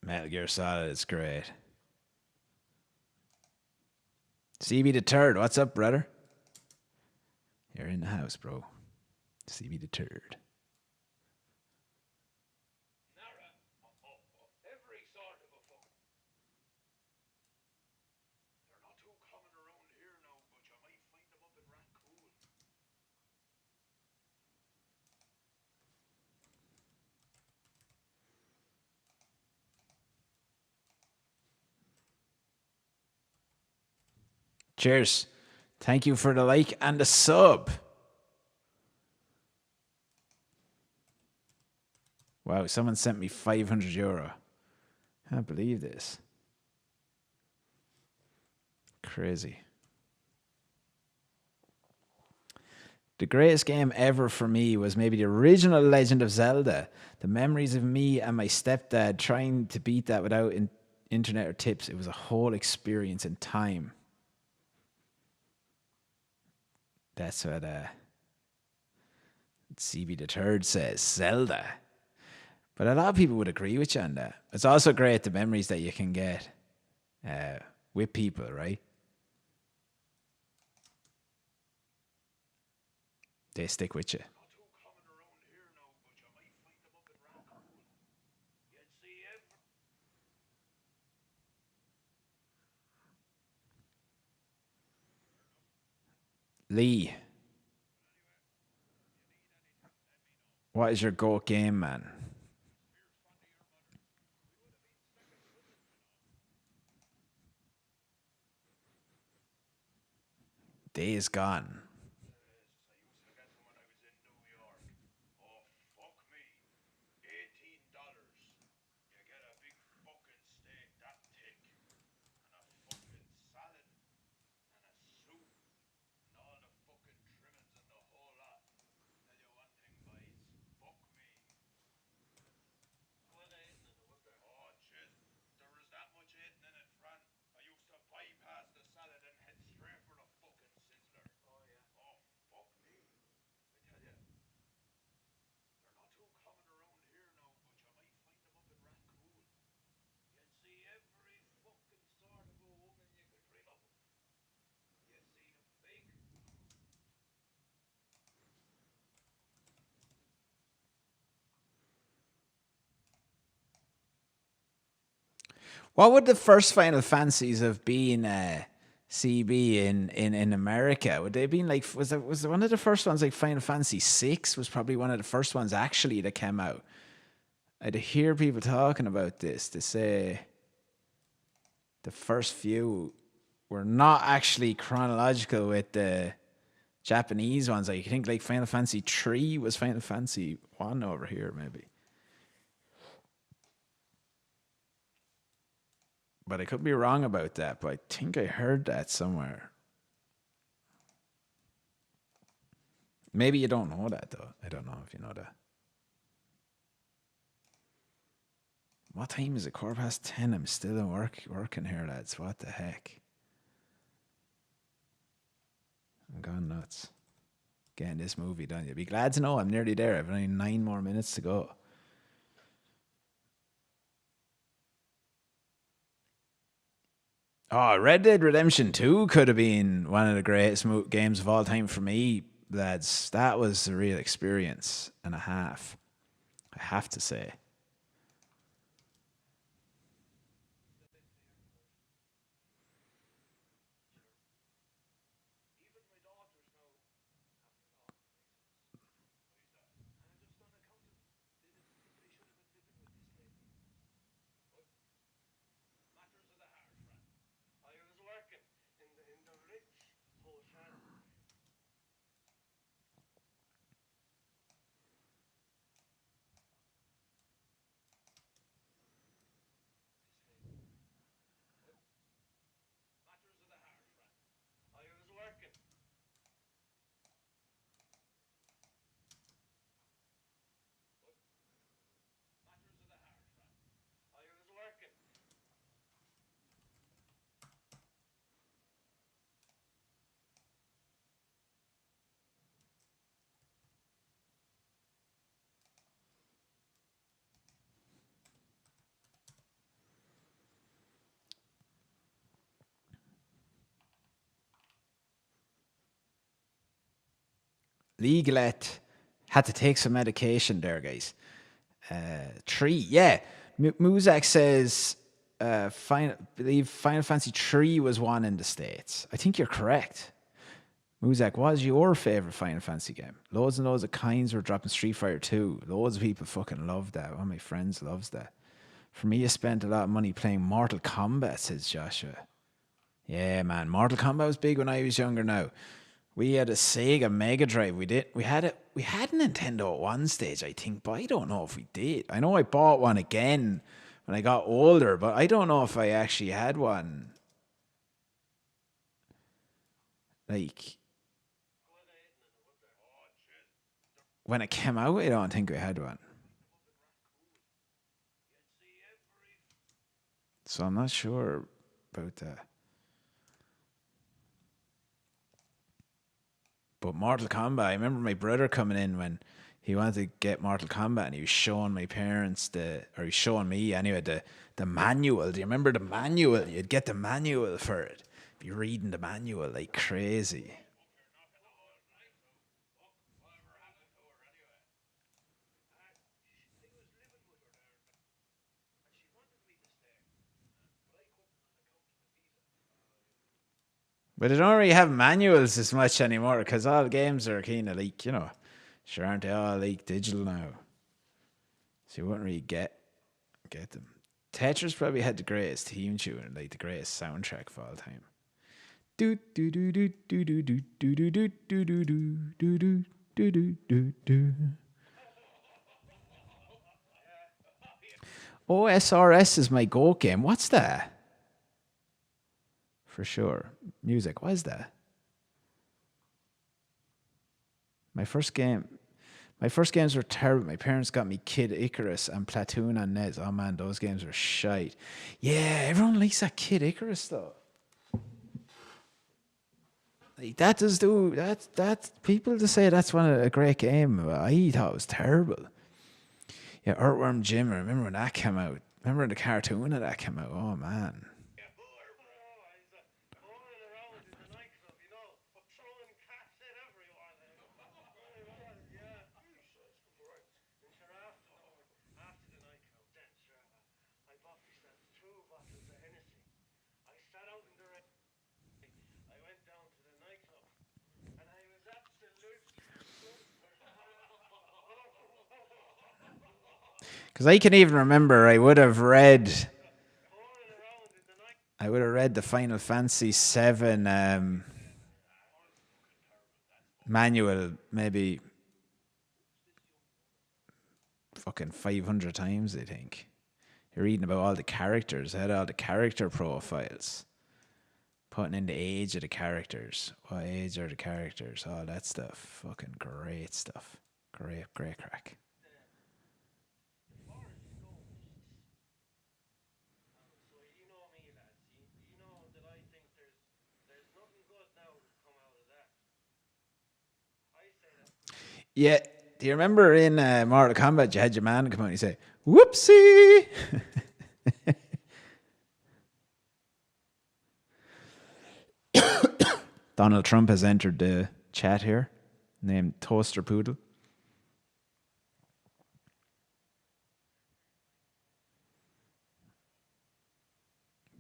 Metal Gear Solid is great. CB the Turd, what's up, brother? You're in the house, bro. CB the Turd. Cheers. Thank you for the like and the sub. Wow, someone sent me €500. I can't believe this. Crazy. The greatest game ever for me was maybe the original Legend of Zelda. The memories of me and my stepdad trying to beat that without internet or tips. It was a whole experience in time. That's what CB the Third says. Zelda. But a lot of people would agree with you on that. It's also great the memories that you can get with people, right? They stick with you. Lee, what is your GOAT game, man? Days Gone. What would the first Final Fantasies have been, CB in America? Would they have been like was one of the first ones like Final Fantasy VI was probably one of the first ones actually that came out. I'd hear people talking about this. They say the first few were not actually chronological with the Japanese ones. Like, I think like Final Fantasy 3 was Final Fantasy 1 over here, maybe. But I could be wrong about that, but I think I heard that somewhere. Maybe you don't know that though. I don't know if you know that. What time is it? 10:15. I'm still in working here, lads. What the heck? I'm going nuts. Getting this movie done. You'll be glad to know I'm nearly there. I've only 9 more minutes to go. Oh, Red Dead Redemption 2 could have been one of the greatest games of all time for me, lads. That was a real experience and a half, I have to say. Legalet had to take some medication there, guys. Three, yeah. Muzak says, believe Final Fantasy 3 was one in the States. I think you're correct. Muzak, what was your favorite Final Fantasy game? Loads and loads of kinds were dropping Street Fighter 2. Loads of people fucking loved that. One of my friends loves that. For me, I spent a lot of money playing Mortal Kombat, says Joshua. Yeah, man. Mortal Kombat was big when I was younger now. We had a Sega Mega Drive. We had it. We had a Nintendo at one stage, I think, but I don't know if we did. I know I bought one again when I got older, but I don't know if I actually had one. Like when it came out, I don't think we had one. So I'm not sure about that. But Mortal Kombat, I remember my brother coming in when he wanted to get Mortal Kombat and he was showing my parents or he was showing me anyway, the manual. Do you remember the manual? You'd get the manual for it. Be reading the manual like crazy. But they don't really have manuals as much anymore because all games are kind of like, sure aren't they all like digital now? So you wouldn't really get them. Tetris probably had the greatest theme tune and like the greatest soundtrack of all time. Do do do do do do do do do do do do do do do do do do. OSRS is my Go game. What's that? For sure. Music. What is that? My first game. My first games were terrible. My parents got me Kid Icarus and Platoon on NES. Oh man, those games were shite. Yeah, everyone likes that Kid Icarus though. Like, that does do that. People just say that's a great game. I thought it was terrible. Yeah, Earthworm Jim. I remember when that came out. Remember when the cartoon of that came out? Oh man. Because I can even remember I would have read the Final Fantasy VII manual maybe fucking 500 times, I think. You're reading about all the characters, had all the character profiles, putting in the age of the characters, what age are the characters, all that stuff. Fucking great stuff. Great crack. Yeah, do you remember in Mortal Kombat you had your man come out and you say, whoopsie? Donald Trump has entered the chat here, named Toaster Poodle.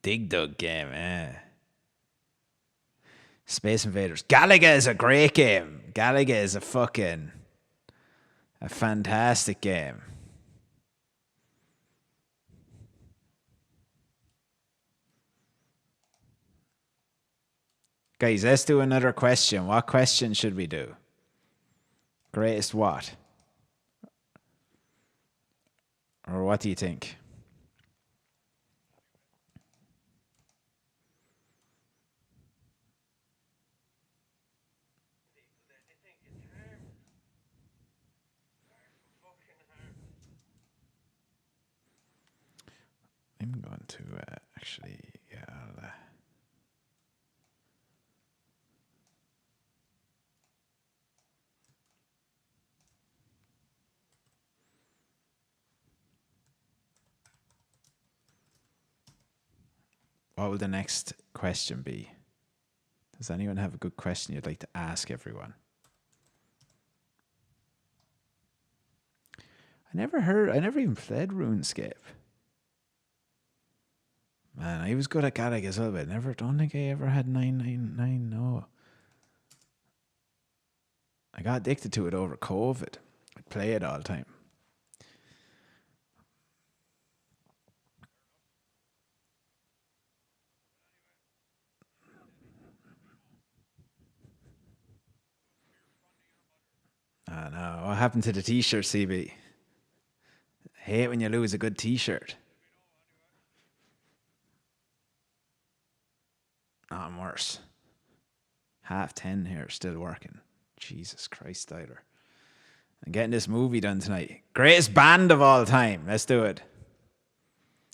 Dig Dug game, eh? Space Invaders. Galaga is a great game. Galaga is a fantastic game. Guys, let's do another question. What question should we do? Greatest what? Or what do you think? I'm going to actually, yeah, what will the next question be? Does anyone have a good question you'd like to ask everyone? I never even played RuneScape. Man, I was good at Gaelic as well, but I don't think I ever had 999. No. I got addicted to it over COVID. I'd play it all the time. I know. What happened to the t-shirt, CB? Hate when you lose a good t-shirt. Oh, I'm worse. 10:30 here, still working. Jesus Christ, Tyler. I'm getting this movie done tonight. Greatest band of all time. Let's do it.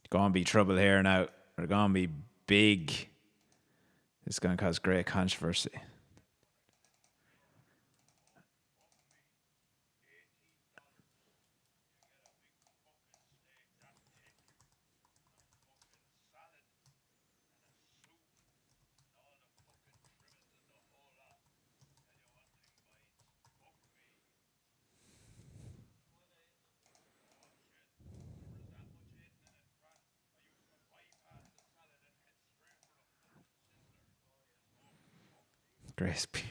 Gonna be trouble here now. They're gonna be big. It's gonna cause great controversy. Grace Beer.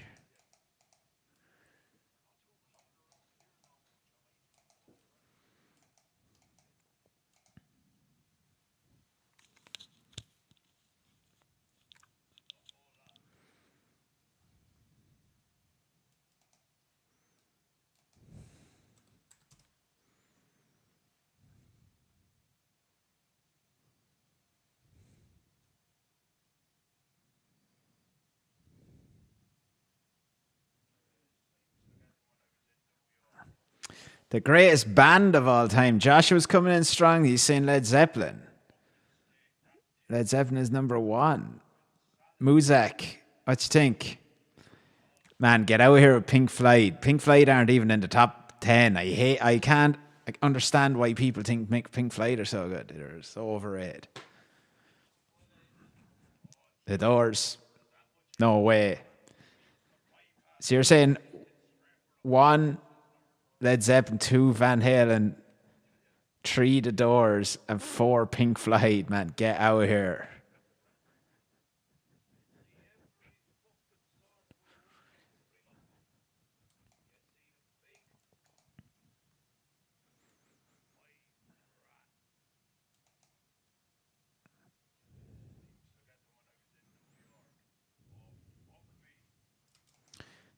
The greatest band of all time. Joshua's coming in strong. He's saying Led Zeppelin. Led Zeppelin is number one. Muzak, what you think? Man, get out of here with Pink Floyd. Pink Floyd aren't even in the top 10. I can't understand why people think Pink Floyd are so good. They're so overrated. The Doors. No way. So you're saying 1, Led Zeppelin, 2, Van Halen, 3, The Doors, and 4, Pink Floyd. Man, get out of here.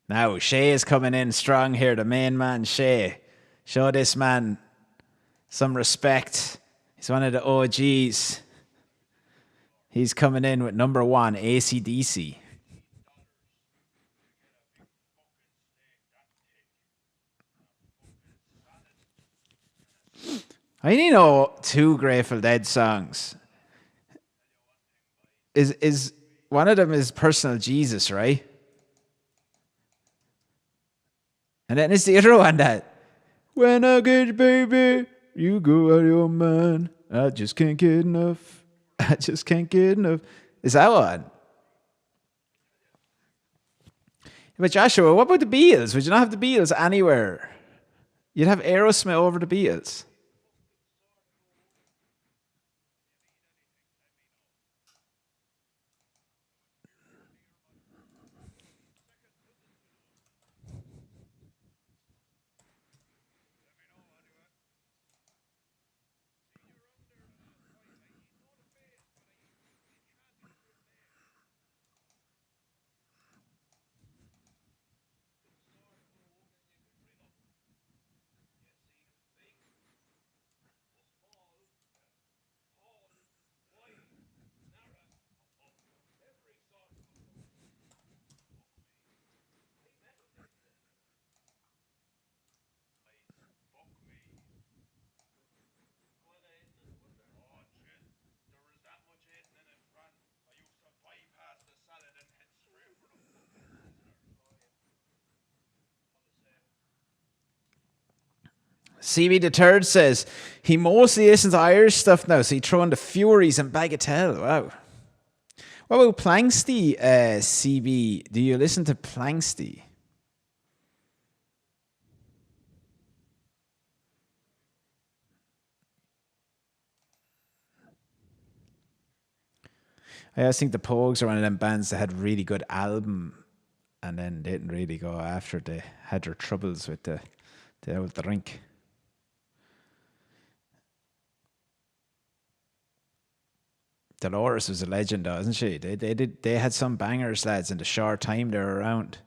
Now, Shay is coming in strong here, the main man, Shay. Show this man some respect. He's one of the OGs. He's coming in with number 1, AC/DC. I only know 2 Grateful Dead songs. Is one of them is Personal Jesus, right? And then it's the other one that when I get you, baby, you go out of your mind. I just can't get enough. I just can't get enough. Is that one? But Joshua, what about the Beatles? Would you not have the Beatles anywhere? You'd have Aerosmith over the Beatles. CB the Third says he mostly listens to Irish stuff now, so he throw in the Furies and Bagatelle. Wow. What about Planksty, CB? Do you listen to Planksty? I always think the Pogues are one of them bands that had really good album and then didn't really go after they had their troubles with the old drink. Dolores was a legend, though, isn't she? They had some bangers, lads, in the short time they were around.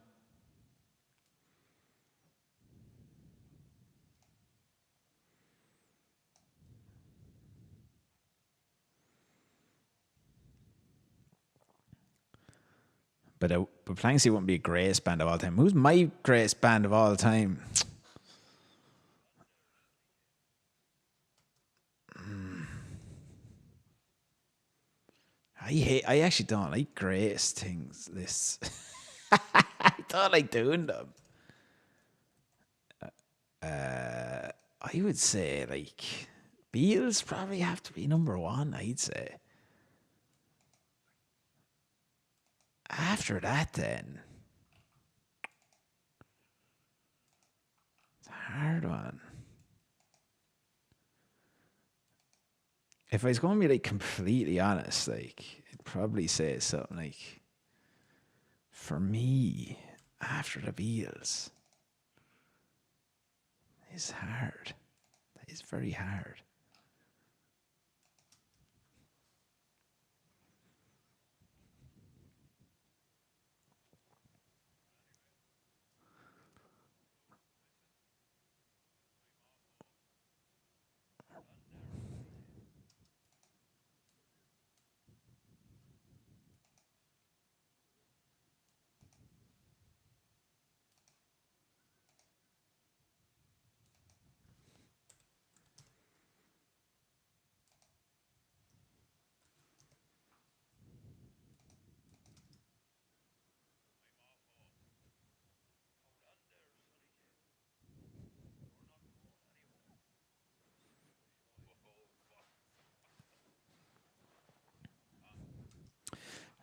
But Planksy wouldn't be a greatest band of all time. Who's my greatest band of all time? I actually don't like greatest things lists. I don't like doing them. I would say like Beatles probably have to be number one, I'd say. After that then. It's a hard one. If I was going to be like completely honest, like I'd probably say something like, for me, after the Beatles, is hard. That is very hard.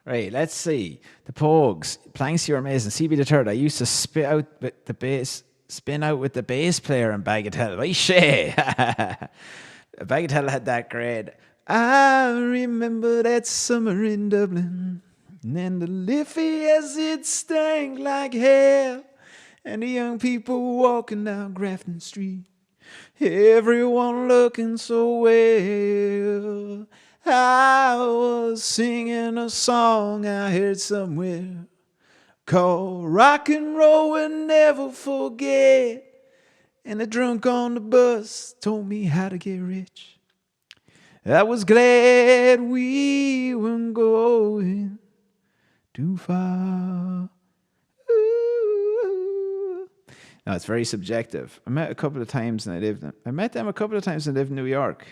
Right, let's see. The Pogues, Planksy are amazing. CB the Third, I used to spin out with the bass player in Bagatelle. Why shay? Bagatelle had that great. I remember that summer in Dublin, and the Liffey as it stank like hell, and the young people walking down Grafton Street, everyone looking so well. I was singing a song I heard somewhere called Rock and Roll Will Never Forget. And the drunk on the bus told me how to get rich. I was glad we weren't going too far. Ooh. Now, it's very subjective. I met them a couple of times and I lived in New York.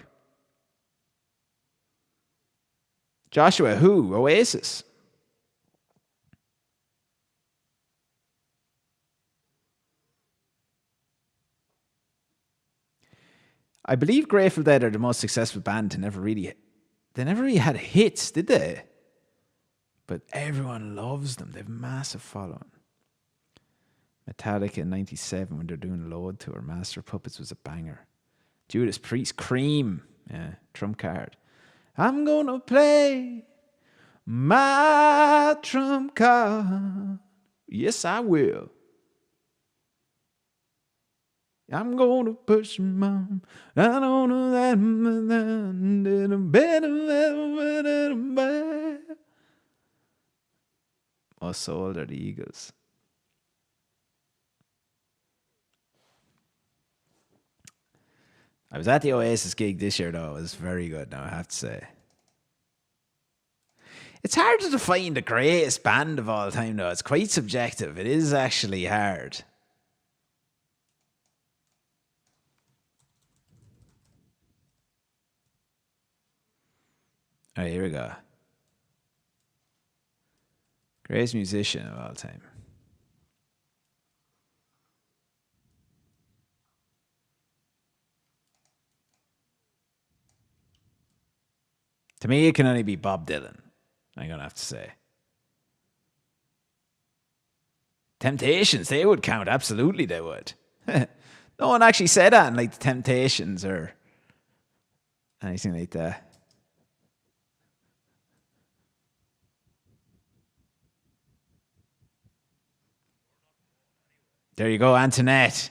Joshua, who? Oasis. I believe Grateful Dead are the most successful band they never really had hits, did they? But everyone loves them. They have a massive following. Metallica in 97 when they're doing Load Tour. Master of Puppets was a banger. Judas Priest, Cream. Yeah, trump card. I'm gonna play my trump card. Yes, I will. I'm gonna push mom. I don't know that. Oh, so old are the Eagles. I was at the Oasis gig this year, though. It was very good, now I have to say. It's hard to define the greatest band of all time, though. It's quite subjective. It is actually hard. All right, here we go. Greatest musician of all time. To me, it can only be Bob Dylan. I'm going to have to say. Temptations, they would count. Absolutely, they would. No one actually said that in like the Temptations or anything like that. There you go, Antoinette.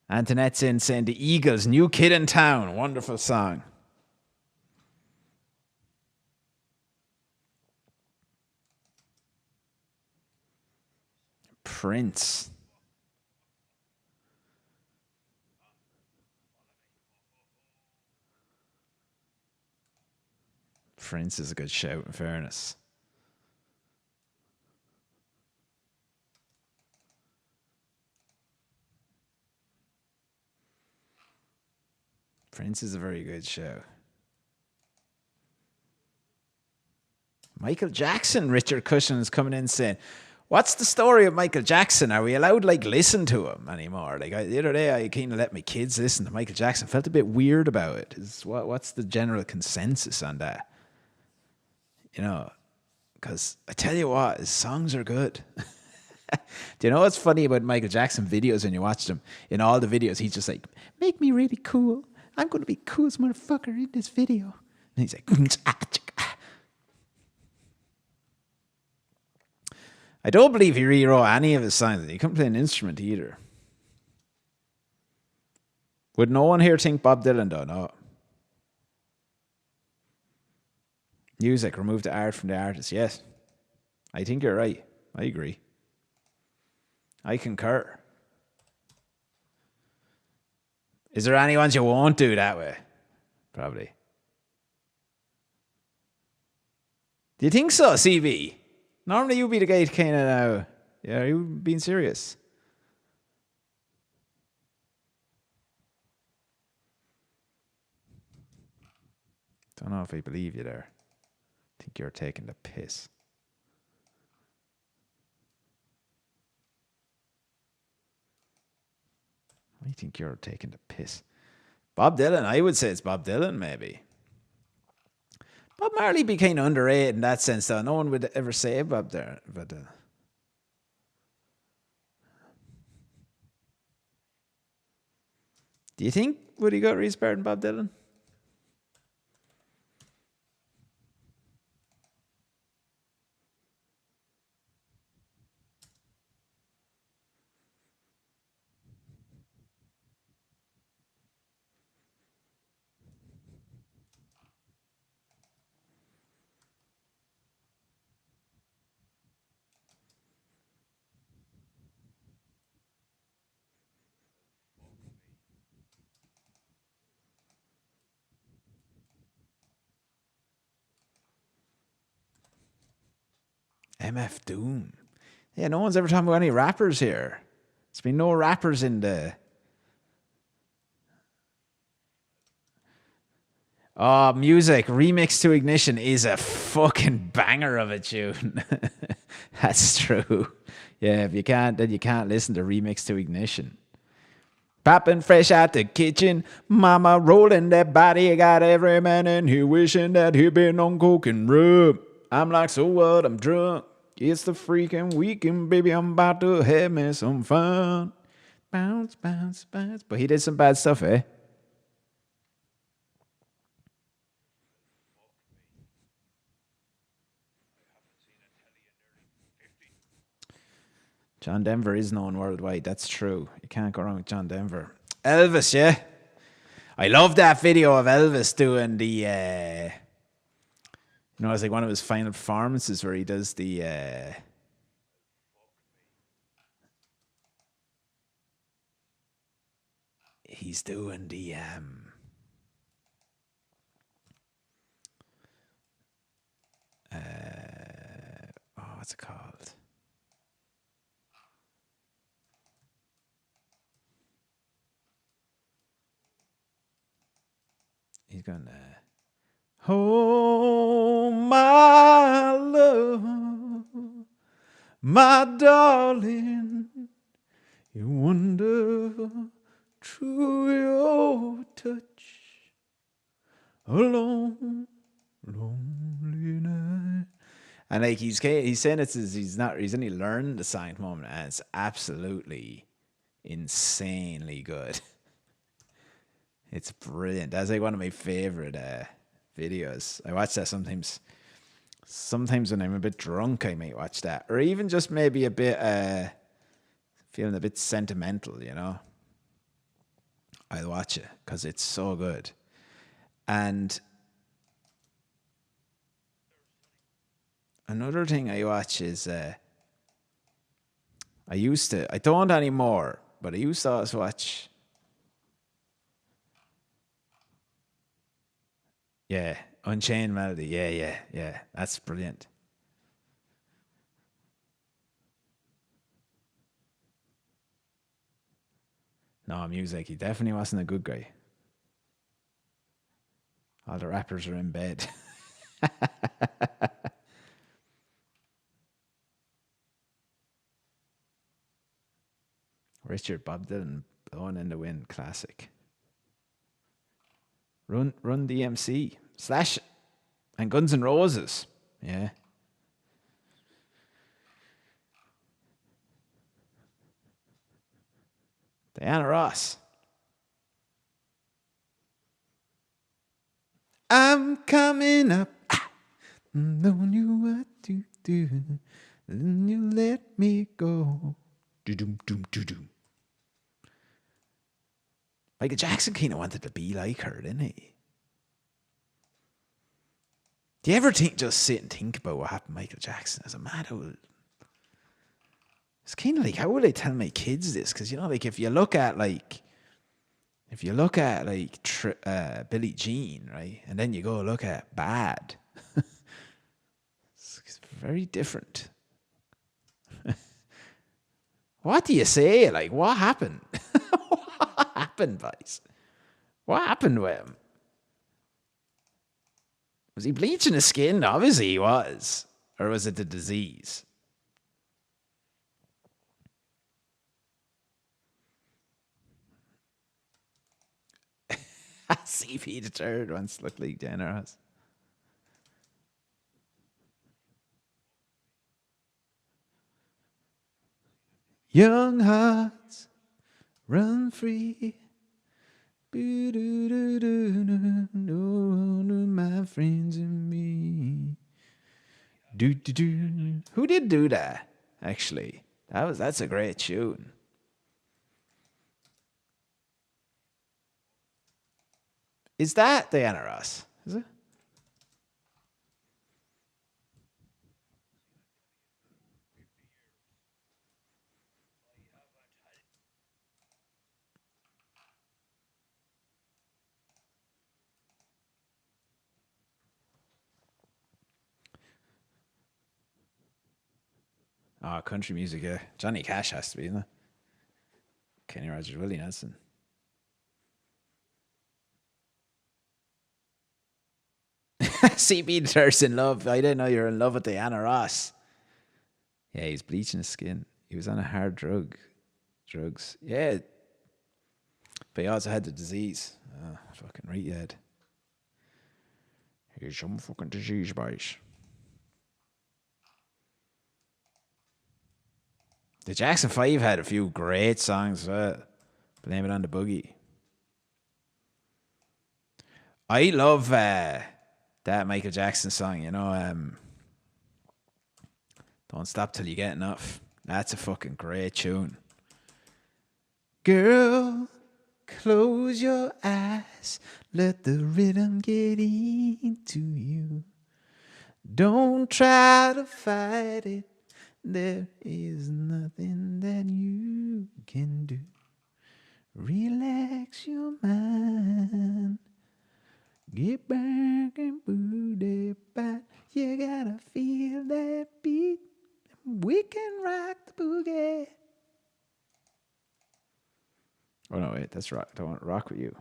Antoinette's in saying the Eagles, New Kid in Town. Wonderful song. Prince. Prince is a good shout, in fairness. Prince is a very good show. Michael Jackson, Richard Cushion is coming in saying, what's the story of Michael Jackson? Are we allowed like listen to him anymore? Like the other day, I kind of let my kids listen to Michael Jackson. Felt a bit weird about it. What's the general consensus on that? You know, because I tell you what, his songs are good. Do you know what's funny about Michael Jackson videos when you watch them? In all the videos, he's just like, make me really cool. I'm going to be coolest motherfucker in this video. And he's like, I don't believe he rewrote any of his songs. He couldn't play an instrument either. Would no one here think Bob Dylan, though? No. Music, remove the art from the artist. Yes. I think you're right. I agree. I concur. Is there any ones you won't do that way? Probably. Do you think so, CB? Normally you'd be the guy kind of now. Yeah, are you being serious? Don't know if I believe you there. I think you're taking the piss. I think you're taking the piss. Bob Dylan, I would say it's Bob Dylan, maybe. Bob Marley became underrated in that sense, though. No one would ever say Bob there. But, do you think Woody Guthrie's better than Bob Dylan? MF Doom. Yeah, no one's ever talking about any rappers here. There's been no rappers in the... Oh, music. Remix to Ignition is a fucking banger of a tune. That's true. Yeah, if you can't, then you can't listen to Remix to Ignition. Popping fresh out the kitchen, mama rolling that body, got every man in here wishing that he'd been on coke and rub. I'm like, so what? I'm drunk. It's the freaking weekend, baby. I'm about to have me some fun. Bounce, bounce, bounce. But he did some bad stuff, eh? John Denver is known worldwide. That's true. You can't go wrong with John Denver. Elvis, yeah. I love that video of Elvis doing the, it's like one of his final performances where he does the, he's doing the, what's it called? He's going to, oh, my love, my darling, you wonder through your touch, alone, lonely night. And like he's saying he's only learning the song at the moment, and it's absolutely insanely good. It's brilliant. That's like one of my favorite videos. I watch that sometimes. Sometimes when I'm a bit drunk, I might watch that, or even just maybe a bit feeling a bit sentimental, I'll watch it because it's so good. And another thing I watch is I don't anymore, but I used to always watch, yeah, Unchained Melody. Yeah, yeah, yeah. That's brilliant. No, music. He definitely wasn't a good guy. All the rappers are in bed. Richard Bob Dylan, Blowing in the Wind, classic. Run DMC, Slash, and Guns N' Roses. Yeah. Diana Ross. I'm coming up. Knowing you what to do. Then you let me go. Do-doom, doom, do-doom. Michael Jackson kind of wanted to be like her, didn't he? Do you ever just sit and think about what happened to Michael Jackson as a man? It's kind of like, how will I tell my kids this? Because, like if you look at like Billie Jean, right, and then you go look at Bad, it's very different. What do you say? Like, what happened? What happened, Vice? What happened with him? Was he bleaching his skin? Obviously he was. Or was it the disease? CP the third once looked like generous. Young hearts run free. No, my friends and me. Do. Who did do that? Actually, that's a great tune. Is that Diana Ross? Is it? Oh, country music, yeah. Johnny Cash has to be, isn't it? Kenny Rogers, Willie Nelson. CB Thirst in love. I didn't know you were in love with Diana Ross. Yeah, he was bleaching his skin. He was on a hard drugs. Yeah, but he also had the disease. Oh, fucking right, you had. Here's some fucking disease, boys. The Jackson 5 had a few great songs. Blame It on the Boogie. I love that Michael Jackson song, Don't Stop Till You Get Enough. That's a fucking great tune. Girl, close your eyes. Let the rhythm get into you. Don't try to fight it. There is nothing that you can do. Relax your mind. Get back and put it back. You gotta feel that beat. We can rock the boogie. Oh no, wait, that's rock. Don't want to rock with you.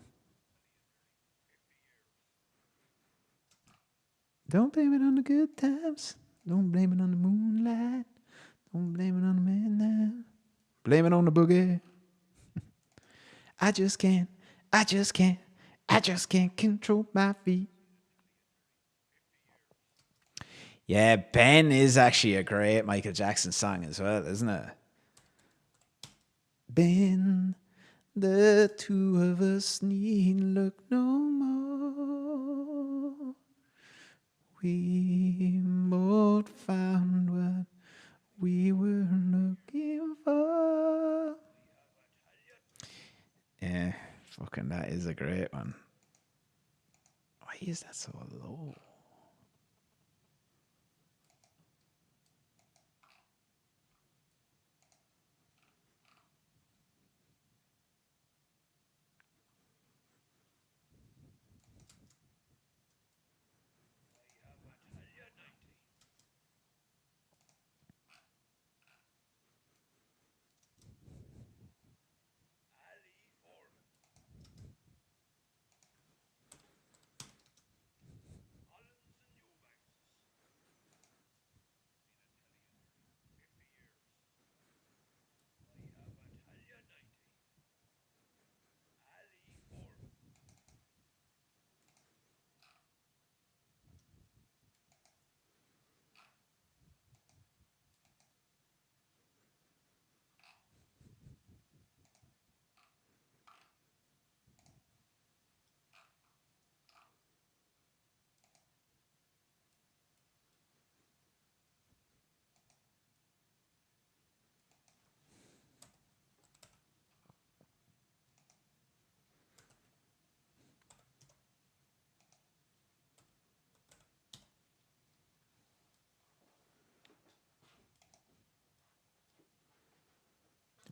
Don't blame it on the good times. Don't blame it on the moonlight. Don't blame it on the midnight. Blame it on the boogie. I just can't. I just can't. I just can't control my feet. Yeah, Ben is actually a great Michael Jackson song as well, isn't it? Ben, the two of us need look no more. We both found what we were looking for. joking. That is a great one. Why is that so low?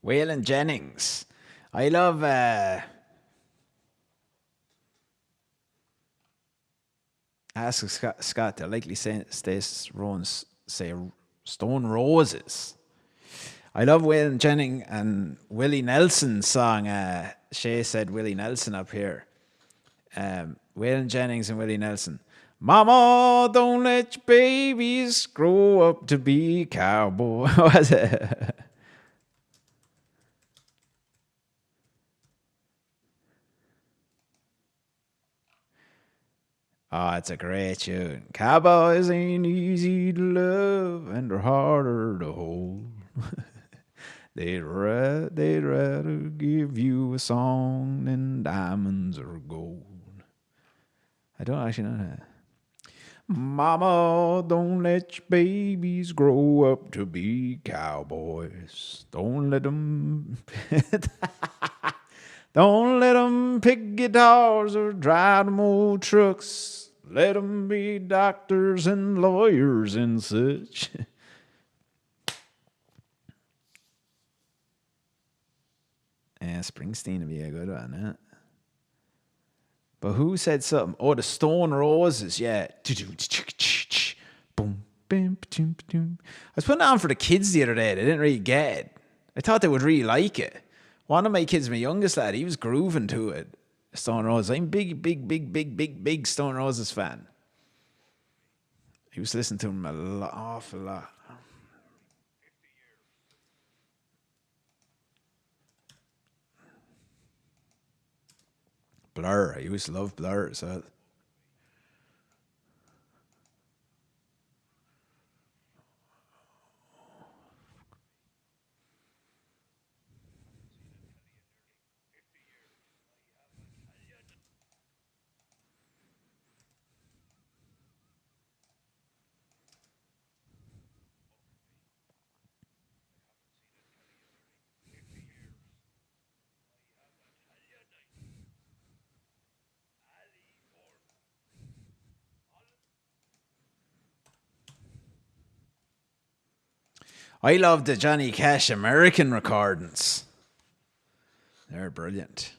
Waylon Jennings. I love Ask Scott, the likely stays Rowan's say Stone Roses. I love Waylon Jennings and Willie Nelson's song. Shay said Willie Nelson up here. Waylon Jennings and Willie Nelson. Mama, don't let your babies grow up to be cowboy. What was it? Oh, it's a great tune. Cowboys ain't easy to love and they're harder to hold. they'd rather give you a song than diamonds or gold. I don't actually know that. Mama, don't let your babies grow up to be cowboys. Don't let them. Don't let them pick guitars or drive them old trucks. Let them be doctors and lawyers and such. Yeah, Springsteen would be a good one, huh? But who said something? Oh, the Stone Roses, yeah. Boom, bim, boom, boom. I was putting it on for the kids the other day. They didn't really get it. I thought they would really like it. One of my kids, my youngest lad, he was grooving to it. Stone Roses. I'm big Stone Roses fan. He was listening to him awful lot. Blur. I used to love Blur as well. I love the Johnny Cash American recordings. They're brilliant.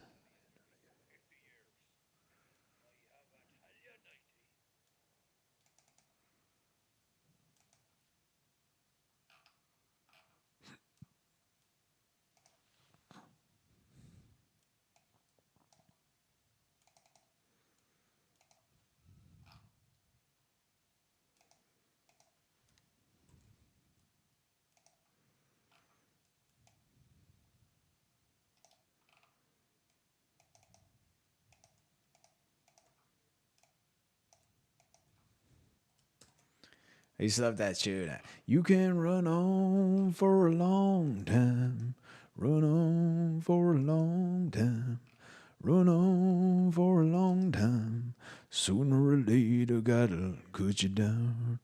I used to love that tune. You can run on for a long time. Run on for a long time. Run on for a long time. Sooner or later, gotta cut you down.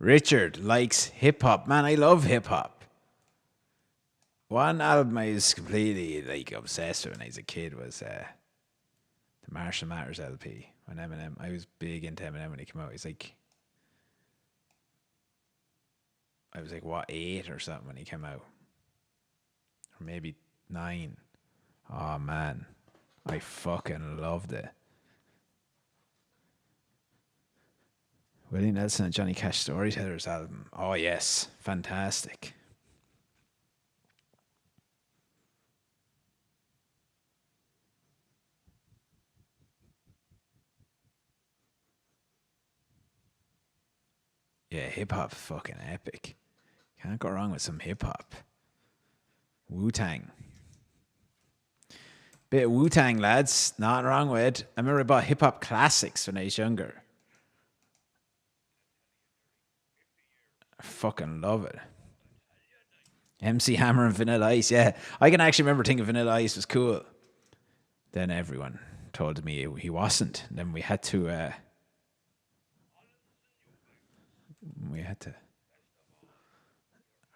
Richard likes hip hop. Man, I love hip hop. One album I was completely like obsessed with when I was a kid was the Marshall Matters LP. When Eminem, I was big into Eminem when he came out. I was like what 8 or something when he came out, or maybe 9. Oh man, I fucking loved it. Willie Nelson and Johnny Cash Storytellers album. Oh yes, fantastic. Yeah, hip hop fucking epic. Can't go wrong with some hip hop. Wu Tang. Bit of Wu Tang, lads. Not wrong with it. I remember I bought hip hop classics when I was younger. I fucking love it. MC Hammer and Vanilla Ice, yeah. I can actually remember thinking Vanilla Ice was cool. Then everyone told me he wasn't. And then we had to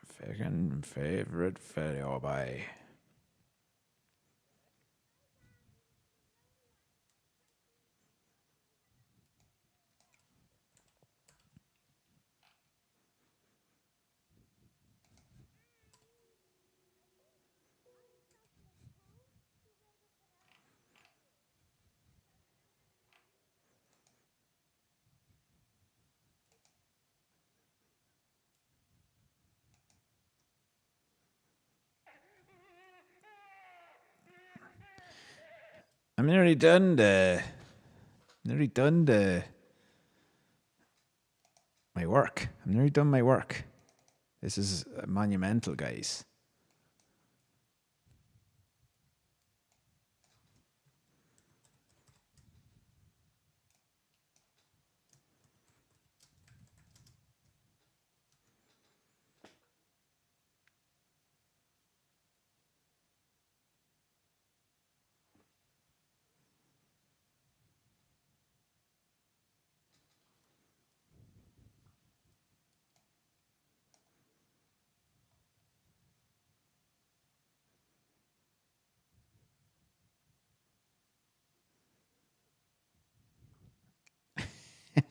fucking favorite video by I'm nearly done my work. I'm nearly done my work. This is monumental, guys.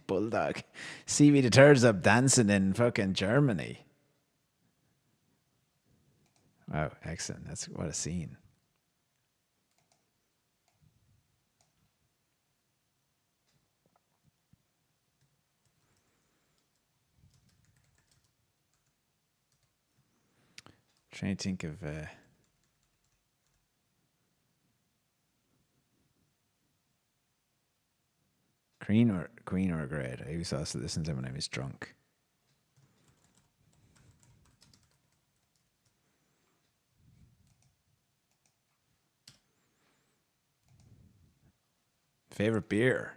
Bulldog. See me the turds up dancing in fucking Germany. Wow, excellent. That's what a scene. Trying to think of Queen or Great. I used to also listen to them when I was drunk. Favorite beer?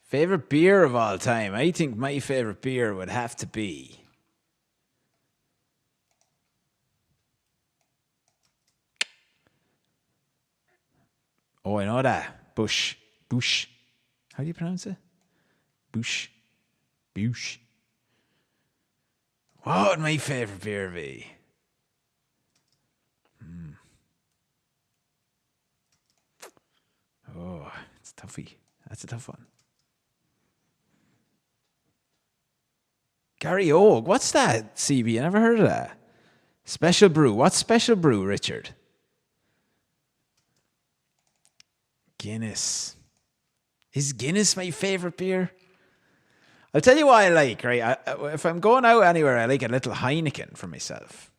Favorite beer of all time? I think my favorite beer would have to be. Oh, I know that. Bush. How do you pronounce it? Bush. What would my favorite beer be? Oh, it's toughy. That's a tough one. Gary Oak. What's that, CB? I never heard of that. Special brew. What's special brew, Richard? Guinness. Is Guinness my favorite beer? I'll tell you what I like, right? If I'm going out anywhere, I like a little Heineken for myself.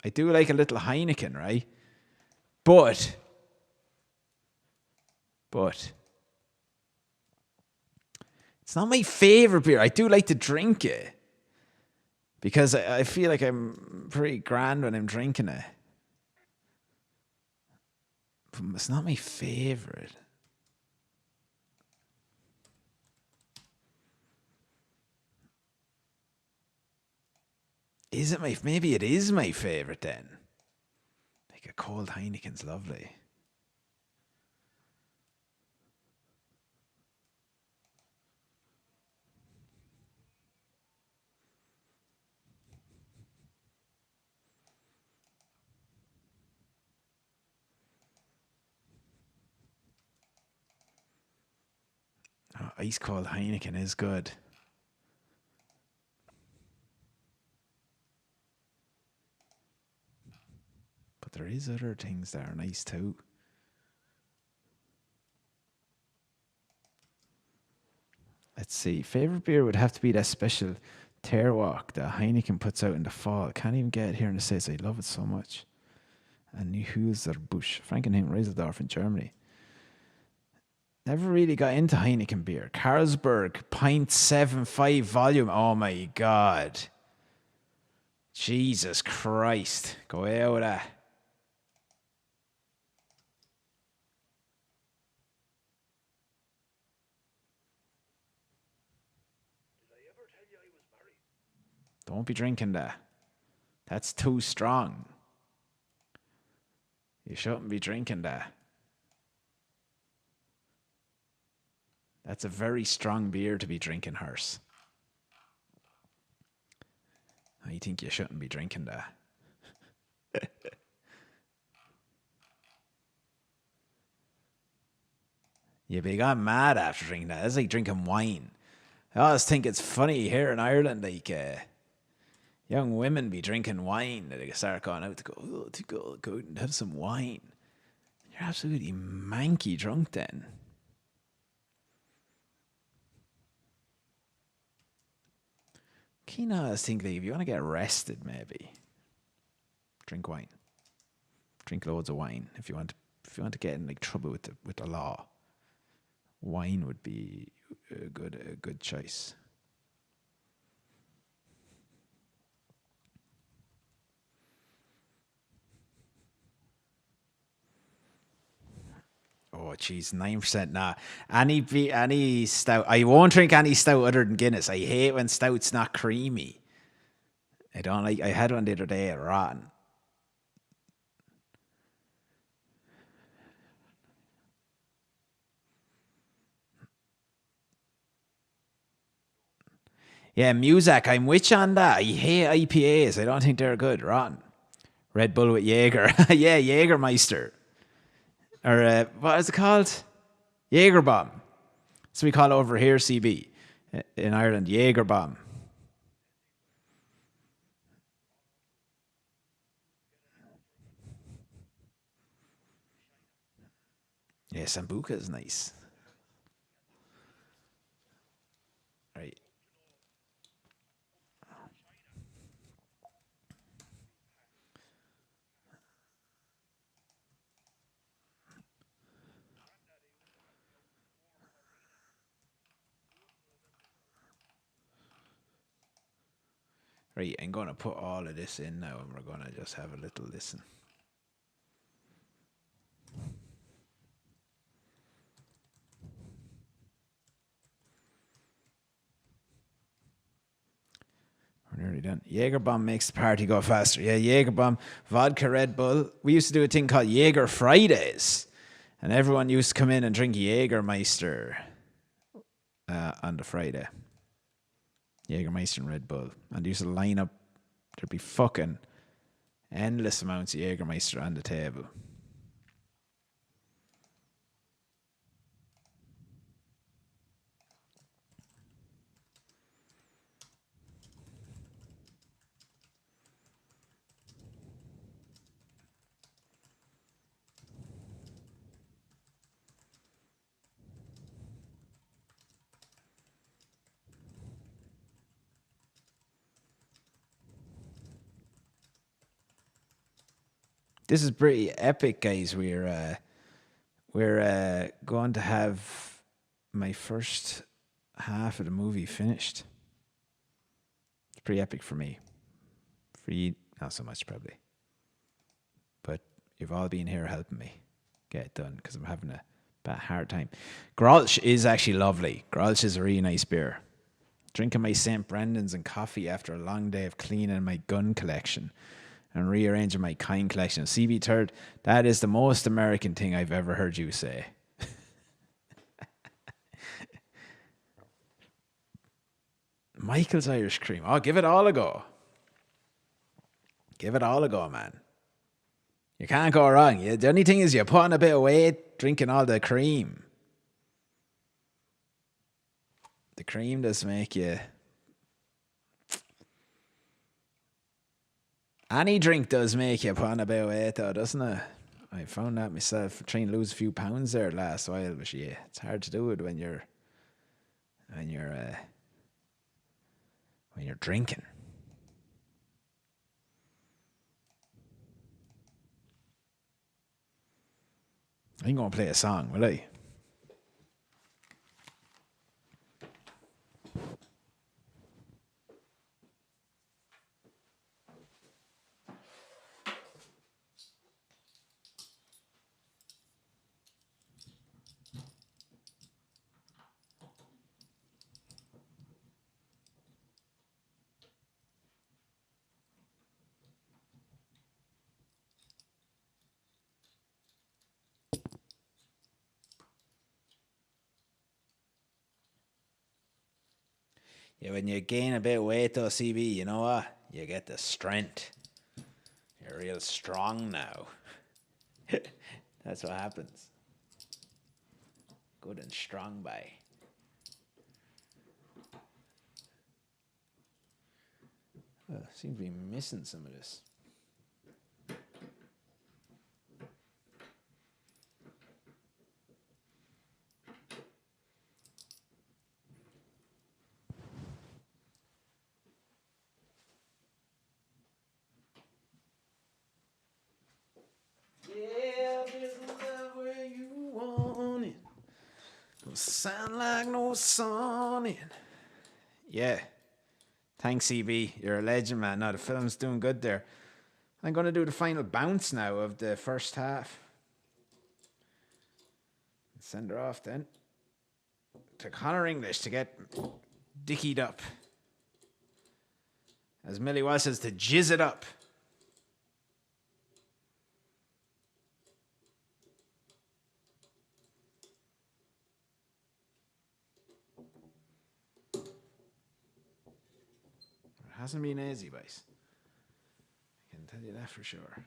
I do like a little Heineken, right? But it's not my favorite beer. I do like to drink it because I feel like I'm pretty grand when I'm drinking it. But it's not my favorite. Is it my? Maybe it is my favorite then. Like a cold Heineken's lovely. Oh, ice cold Heineken is good. But there is other things that are nice too. Let's see. Favorite beer would have to be that special Terwalk that Heineken puts out in the fall. Can't even get it here in the States. I love it so much. And Neuhauser Busch, Frankenheim Reiseldorf in Germany. Never really got into Heineken beer. Carlsberg, 0.75 volume. Oh my God. Jesus Christ. Go out with that. Don't be drinking that. That's too strong. You shouldn't be drinking that. That's a very strong beer to be drinking, Hearse. I think you shouldn't be drinking that. Yeah, but you got mad after drinking that. That's like drinking wine. I always think it's funny here in Ireland, like young women be drinking wine. They start going out to go out and have some wine. You're absolutely manky drunk then. Keen, I was thinking, like, if you want to get arrested, maybe drink wine. Drink loads of wine if you want to get in like trouble with the law. Wine would be a good choice. Oh, jeez, 9%. Nah, any stout. I won't drink any stout other than Guinness. I hate when stout's not creamy. I don't like. I had one the other day, rotten. Yeah, Muzak, I'm with you on that. I hate IPAs. I don't think they're good. Rotten. Red Bull with Jaeger. Yeah, Jägermeister. Or what is it called? Jaeger bomb. So we call it over here CB. In Ireland, Jaeger bomb. Yeah, Sambuca is nice. Right. Right, I'm going to put all of this in now and we're going to just have a little listen. We're nearly done. Jaeger bomb makes the party go faster. Yeah, Jaeger bomb, vodka, Red Bull. We used to do a thing called Jaeger Fridays. And everyone used to come in and drink Jägermeister on the Friday. Jägermeister and Red Bull. And they used to line up. There'd be fucking endless amounts of Jägermeister on the table. This is pretty epic, guys. We're going to have my first half of the movie finished. It's pretty epic for me. For you, not so much probably. But you've all been here helping me. get it done because I'm having a bad hard time. Grolsch is actually lovely. Grolsch is a really nice beer. Drinking my St. Brendan's and coffee after a long day of cleaning my gun collection and rearranging my kind collection. CB Third, that is the most American thing I've ever heard you say. Michael's Irish Cream. Oh, give it all a go. Give it all a go, man. You can't go wrong. The only thing is you put on a bit of weight drinking all the cream. The cream does make you... Any drink does make you put on a bit of weight, though, doesn't it? I found that myself, trying to lose a few pounds there last while, but yeah, it's hard to do it when you're drinking. I'm gonna play a song, will I? Yeah, when you gain a bit of weight though, CB, you know what? You get the strength. You're real strong now. That's what happens. Good and strong, by. Oh, seems to be missing some of this. Yeah, there's love where you want it. Don't sound like no sonnet. Yeah. Thanks, CB. You're a legend, man. No, the film's doing good there. I'm going to do the final bounce now of the first half. Send her off then to Connor English to get dickied up. As Millie Watt says, to jizz it up. It hasn't been easy, boys. I can tell you that for sure.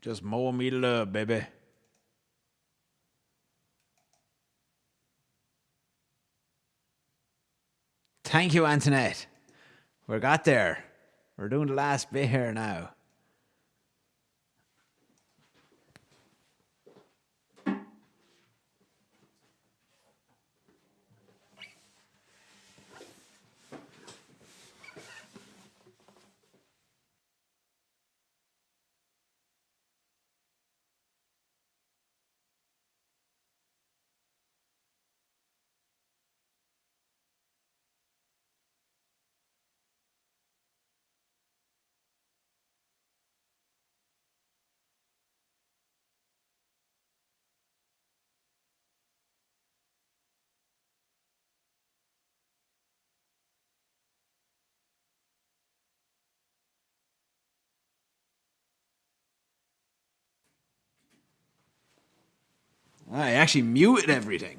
Just mow me love, baby. Thank you, Antoinette. We got there. We're doing the last bit here now. I actually muted everything.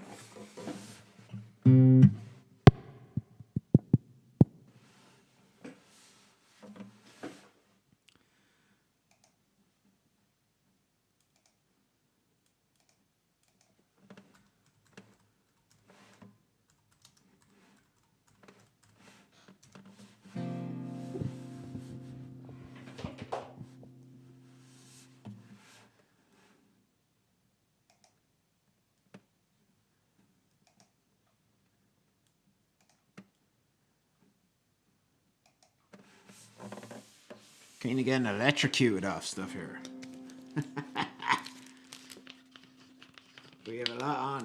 Kind of getting electrocuted off stuff here. We have a lot on.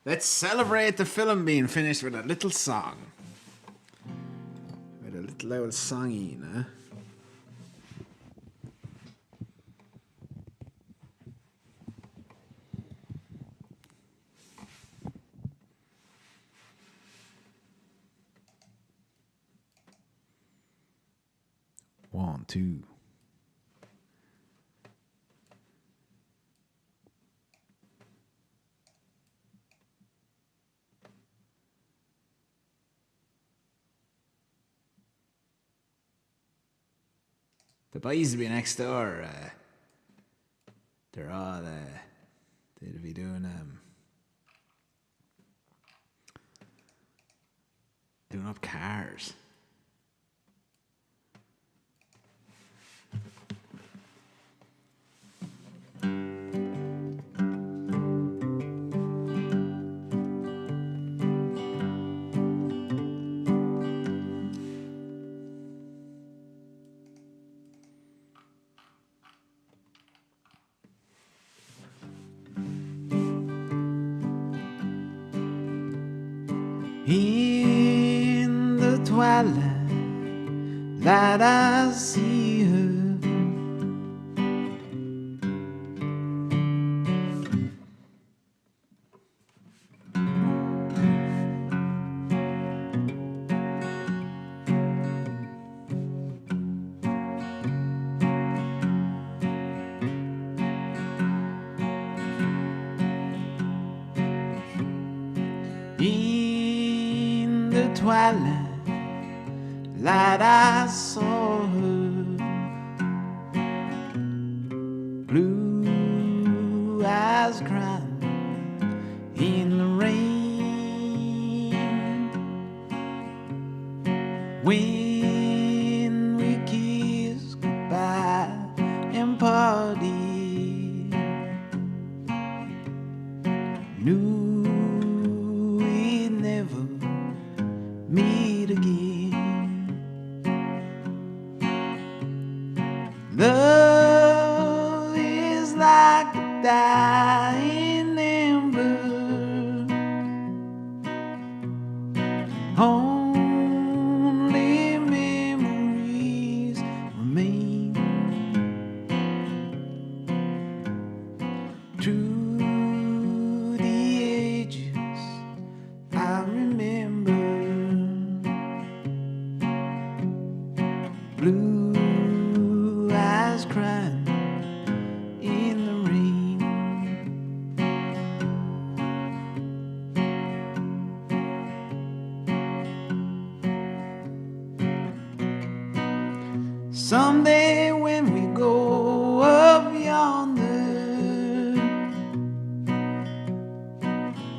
Let's celebrate the film being finished with a little song. With a little old songy, huh? One, two. The boys will be next door. They're all they'll be doing up cars. In the twilight, light I see her. In the twilight, light I saw her. Blue eyes crying in the rain. When we kissed goodbye and parted, knew meet again. Love is like a dying ember. Only memories remain. Through the ages I remember. Blue eyes crying in the rain. Someday when we go up yonder,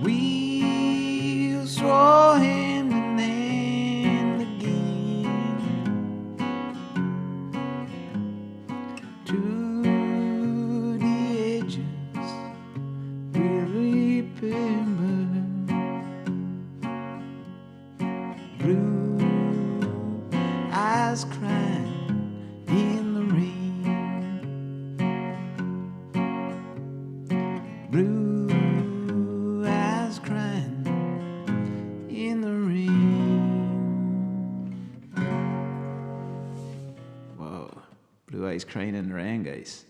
we'll stroll hand in hand again. To the edges we'll remember. Blue eyes crying in the rain. Blue eyes crying in the rain. Whoa. Blue eyes crying in the rain, guys.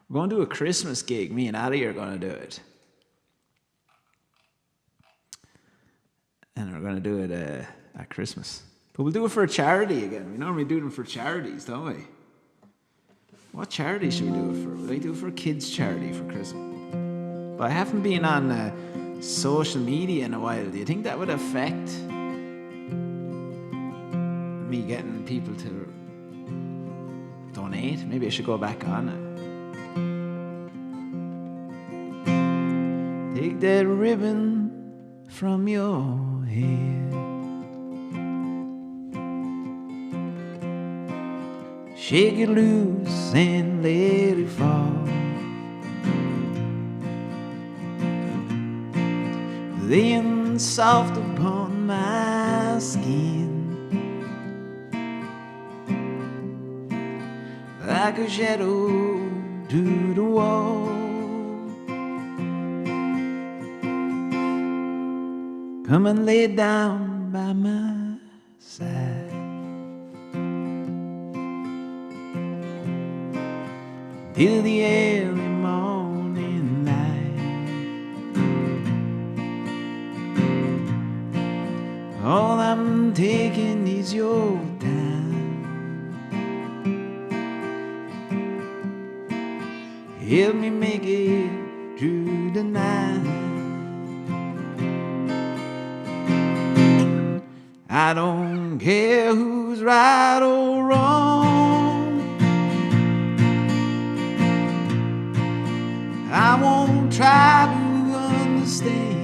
We're going to do a Christmas gig. Me and Ali are going to do it. And we're going to do it at Christmas. But we'll do it for a charity again. We normally do them for charities, don't we? What charity should we do it for? Will I do it for a kids' charity for Christmas? But I haven't been on social media in a while. Do you think that would affect me getting people to donate? Maybe I should go back on it. Take that ribbon from your head. Shake it loose and let it fall. Then soft upon my skin, like a shadow to the wall. Come and lay down by my side. Till the early morning light. All I'm taking is your time. Help me make it through the night. I don't care who's right or wrong. I won't try to understand.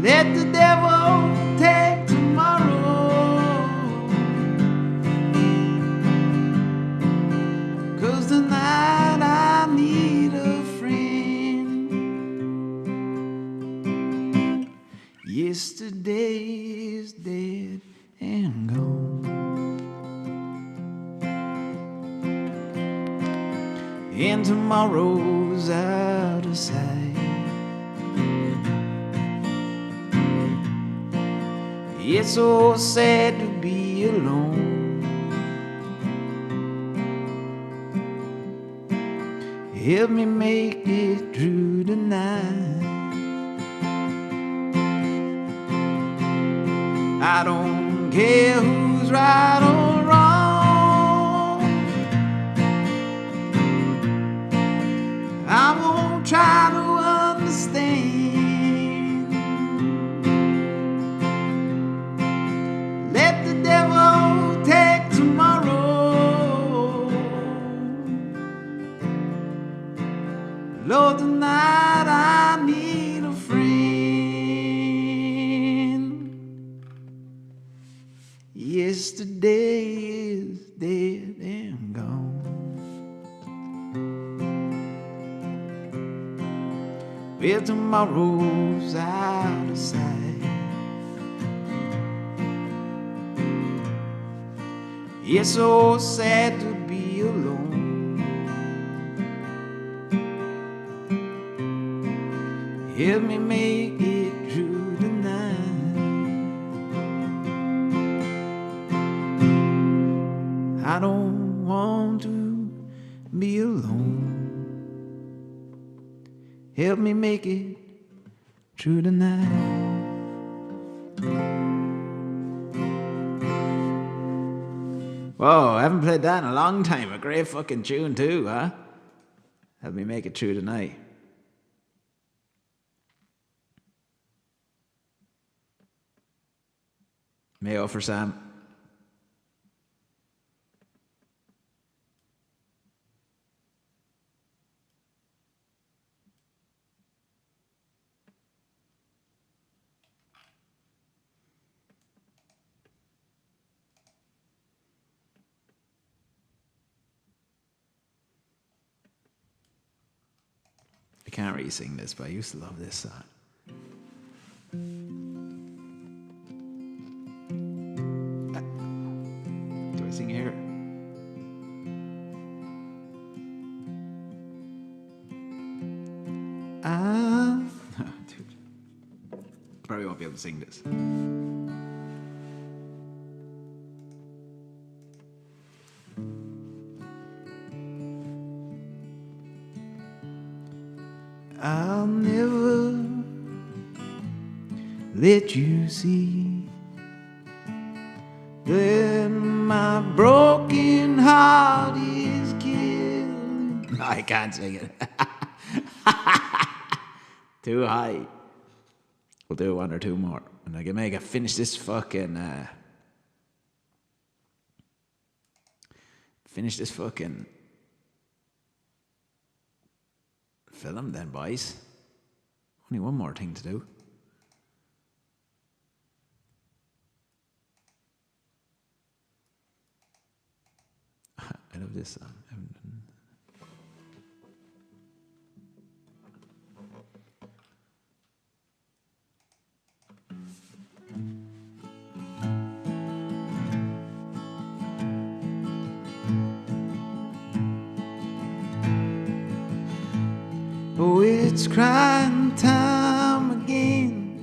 Let the devil take tomorrow, 'cause tonight I need a friend. Yesterday is dead and gone. And tomorrow's out of sight. It's so sad to be alone. Help me make it through the night. I don't care who's right or wrong. I won't try to understand. Let the devil take tomorrow. Lord, tonight I need a friend. Yesterday is dead and gone. Well, tomorrow's out of sight. It's so sad to be alone. Help me make it through the night. I don't want to be alone. Help me make it through the night. Whoa, I haven't played that in a long time. A great fucking tune too, huh? Help me make it through the night. Mayo for Sam. I can't really sing this, but I used to love this song. Do I sing here? Dude. Probably won't be able to sing this. I'll never let you see that my broken heart is killing. No, I can't sing it. Too high. We'll do one or two more, and I can make it finish this fucking film then, boys. Only one more thing to do. I love this song. Oh, it's crying time again.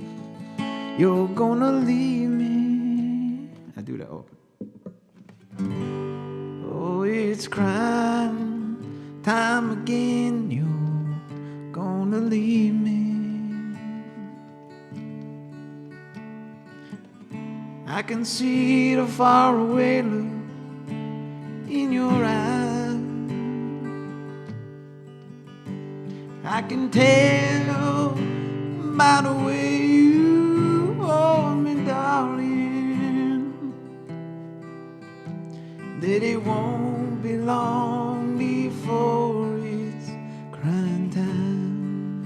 You're gonna leave me. I do that open. Oh, it's crying time again. You're gonna leave me. I can see the faraway look in your eyes. I can tell by the way you hold me, darling, that it won't be long before it's crying time.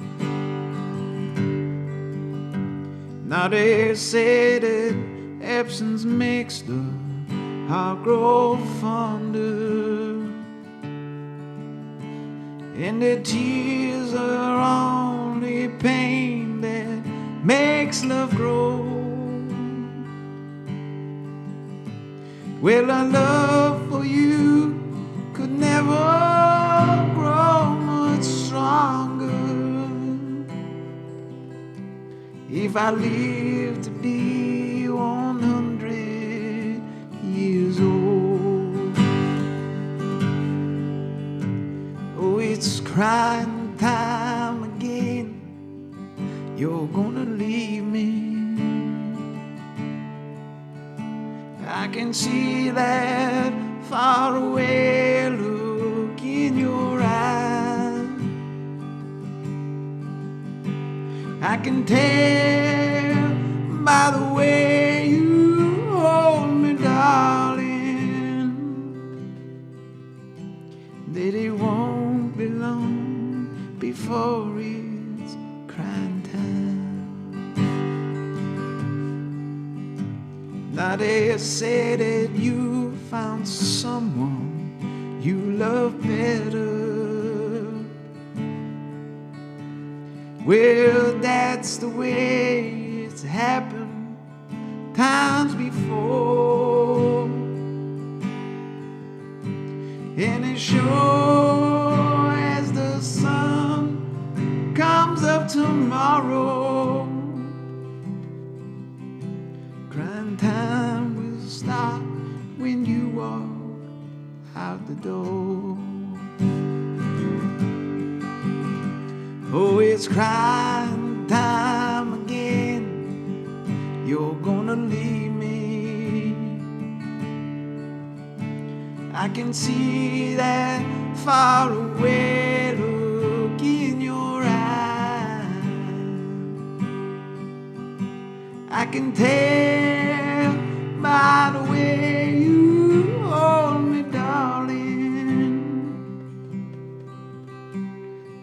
Now they say that absence makes the heart grow fonder, and the tears are only pain that makes love grow. Well, our love for you could never grow much stronger if I live to be 100 years old. Oh, it's crying time again. You're gonna leave me. I can see that faraway look in your eyes. I can tell by the way you hold me, darling, that it won't be long before it's crying time. Now they say that you found someone you love better. Well, that's the way it's happened times before, and as sure as the sun comes up tomorrow, crying time will stop when you walk out the door. Oh, it's crying time again. You're gonna leave me. I can see that faraway look in your eyes. I can tell by the way you hold me, darling,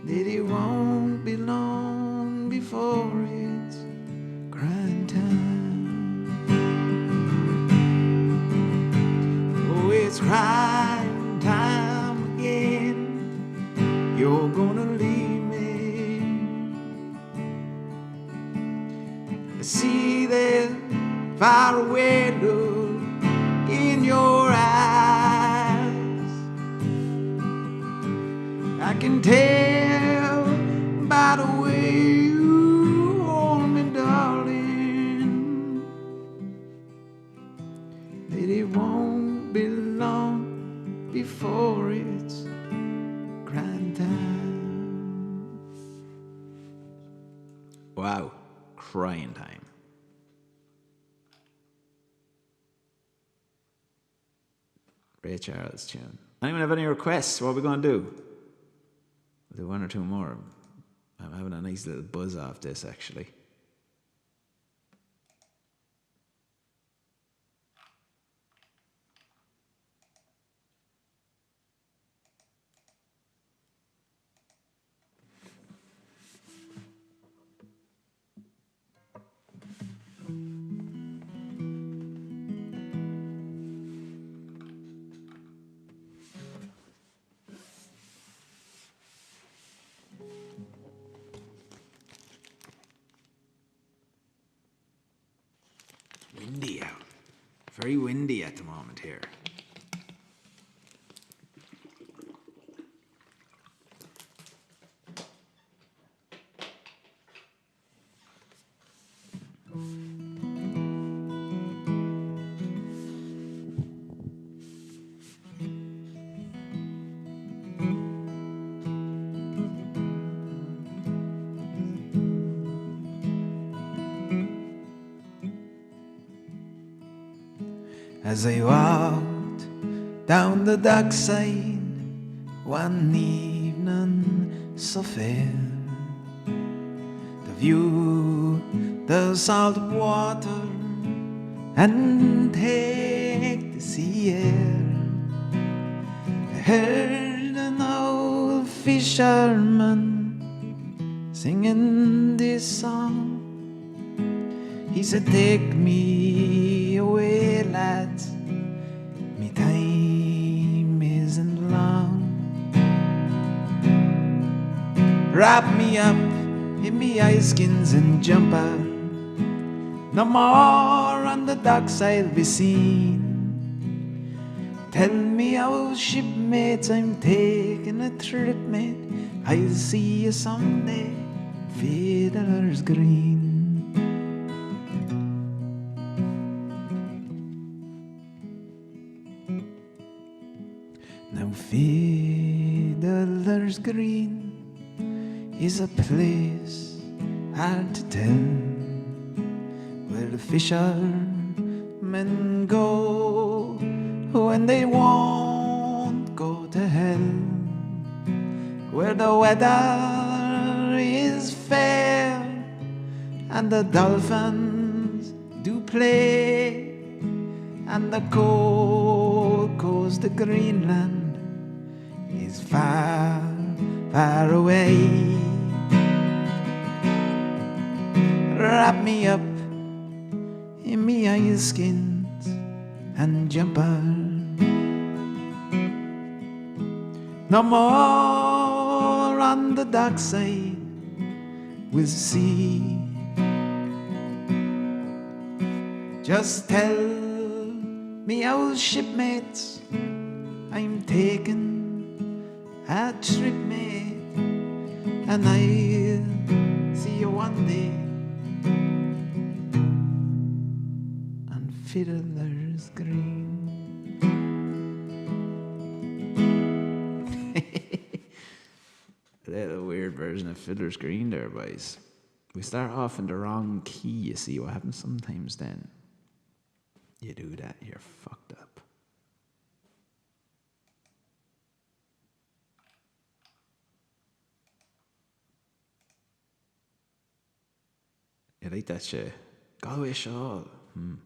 that it won't be long before it's crying time. Oh, it's crying time again. You're gonna leave me. I see that faraway look in your eyes. I can tell by the way you hold me, darling, that it won't be long before it's crying time. Wow, crying time. Ray Charles tune. Anyone have any requests? What are we going to do? We'll do one or two more. I'm having a nice little buzz off this, actually. Very windy at the moment here. As I walked down the dockside one evening so fair, the view, the salt water, and take the sea air. I heard an old fisherman singing this song. He said, "Take me away, lads, me time isn't long. Wrap me up in me eyeskins and jumper, no more on the docks I'll be seen. Tell me, old shipmates, I'm taking a trip, mate. I'll see you someday, Fiddler's Green." Now Fiddler's Green is a place hard to tell, where the fishermen go when they won't go to hell, where the weather is fair and the dolphins do play, and the cold coast of Greenland is far, far away. Wrap me up in me eyeskins and jumper, no more on the dark side we'll see. Just tell me, old shipmates, I'm taking a trip, mate, and I'll see you one day on Fiddler's Green. A little weird version of Fiddler's Green there, boys. We start off in the wrong key, you see what happens sometimes then. You do that, you're fucked up. You like that shit? Galway shawl. 4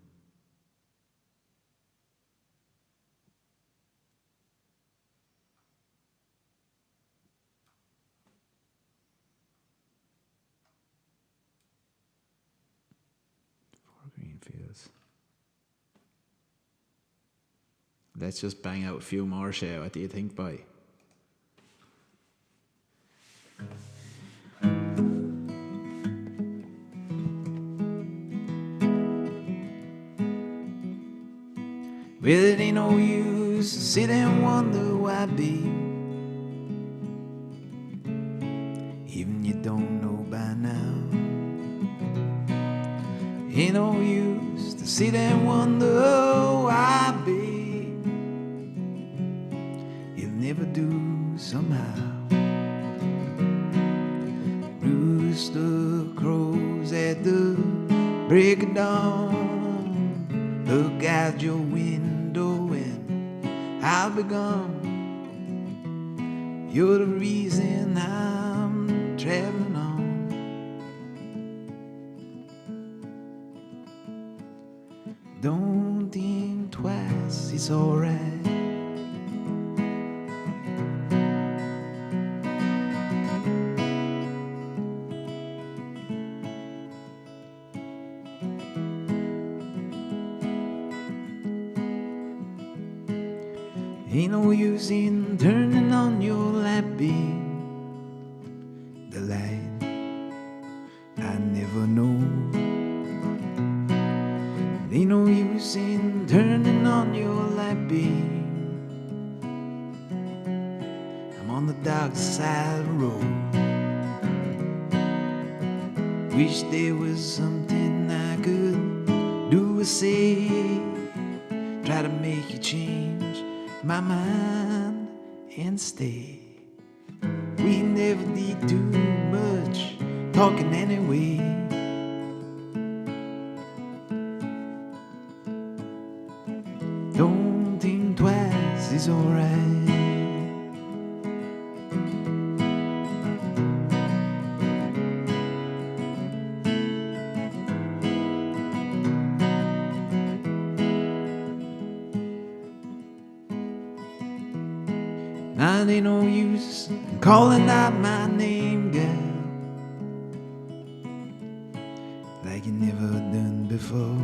green fields. Let's just bang out a few more shit. What do you think, boy? Well, it ain't no use to sit and wonder why, babe. Even you don't know by now. Ain't no use to sit and wonder why, babe. You'll never do somehow. Rooster crows at the break of dawn. Look out your window and I'll be gone. You're the reason I'm traveling on. Don't think twice, it's alright. Ain't no use in turning on your light, babe. The light I never know. Ain't no use in turning dark side of the road. Wish there was something I could do or say, try to make you change my mind and stay. We never did too much talking anyway. Don't think twice is alright. Now it ain't no use calling out my name, girl, like you never done before.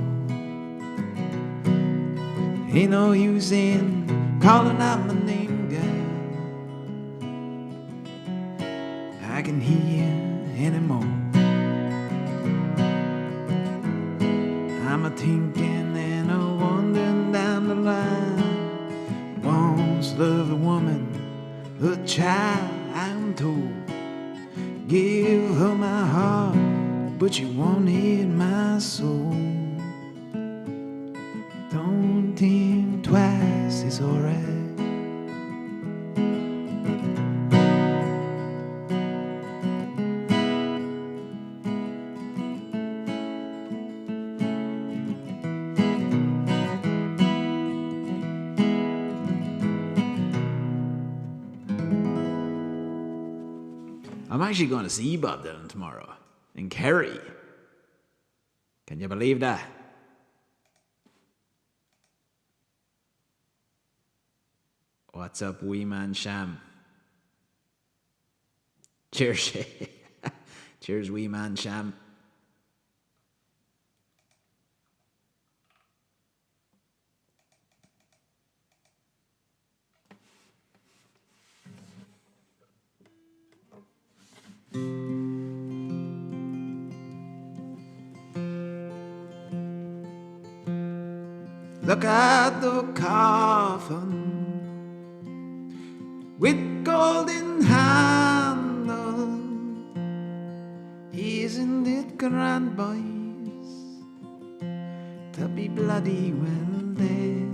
Ain't no use in calling out my name, girl, I can hear you anymore. I'm a thinking and a wandering down the line. Once loved a woman, a child, I'm told. Give her my heart, but you wanted my soul. Don't think twice, it's alright. I'm actually going to see Bob Dylan tomorrow in Kerry. Can you believe that? What's up, wee man Sham? Cheers. Cheers, wee man Sham. Look at the coffin with golden handle. Isn't it grand, boys, to be bloody well dead?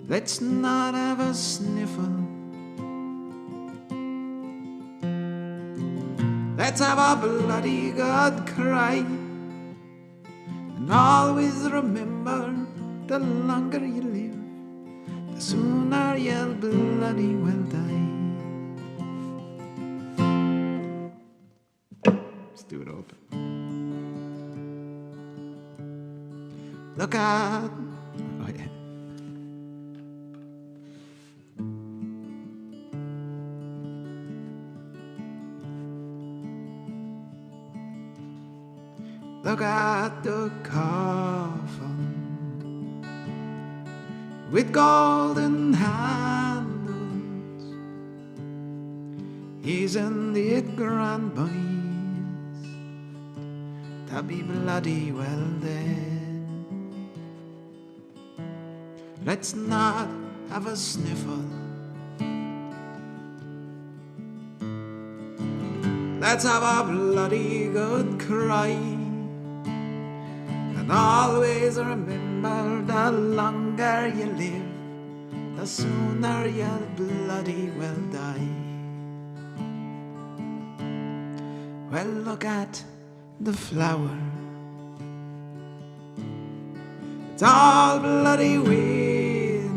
Let's not have a sniffle. Let's have a bloody good cry. And always remember, the longer you live, the sooner you'll bloody well die. Let's do it open. Look out. Oh yeah. Look at the coffin with golden handles. Isn't it grand, boys, to be bloody well dead? Let's not have a sniffle. Let's have a bloody good cry. And always remember, the longer you live, the sooner you'll bloody well die. Well, look at the flower. It's all bloody withered.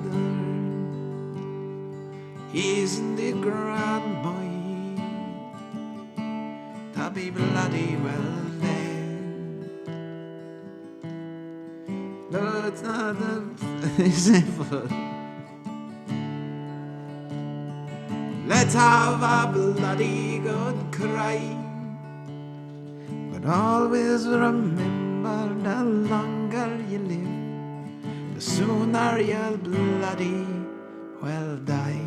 Isn't it grand, boy, to be bloody well dead? No, it's not simple. Let's have a bloody good cry, but always remember, the longer you live, the sooner you'll bloody well die.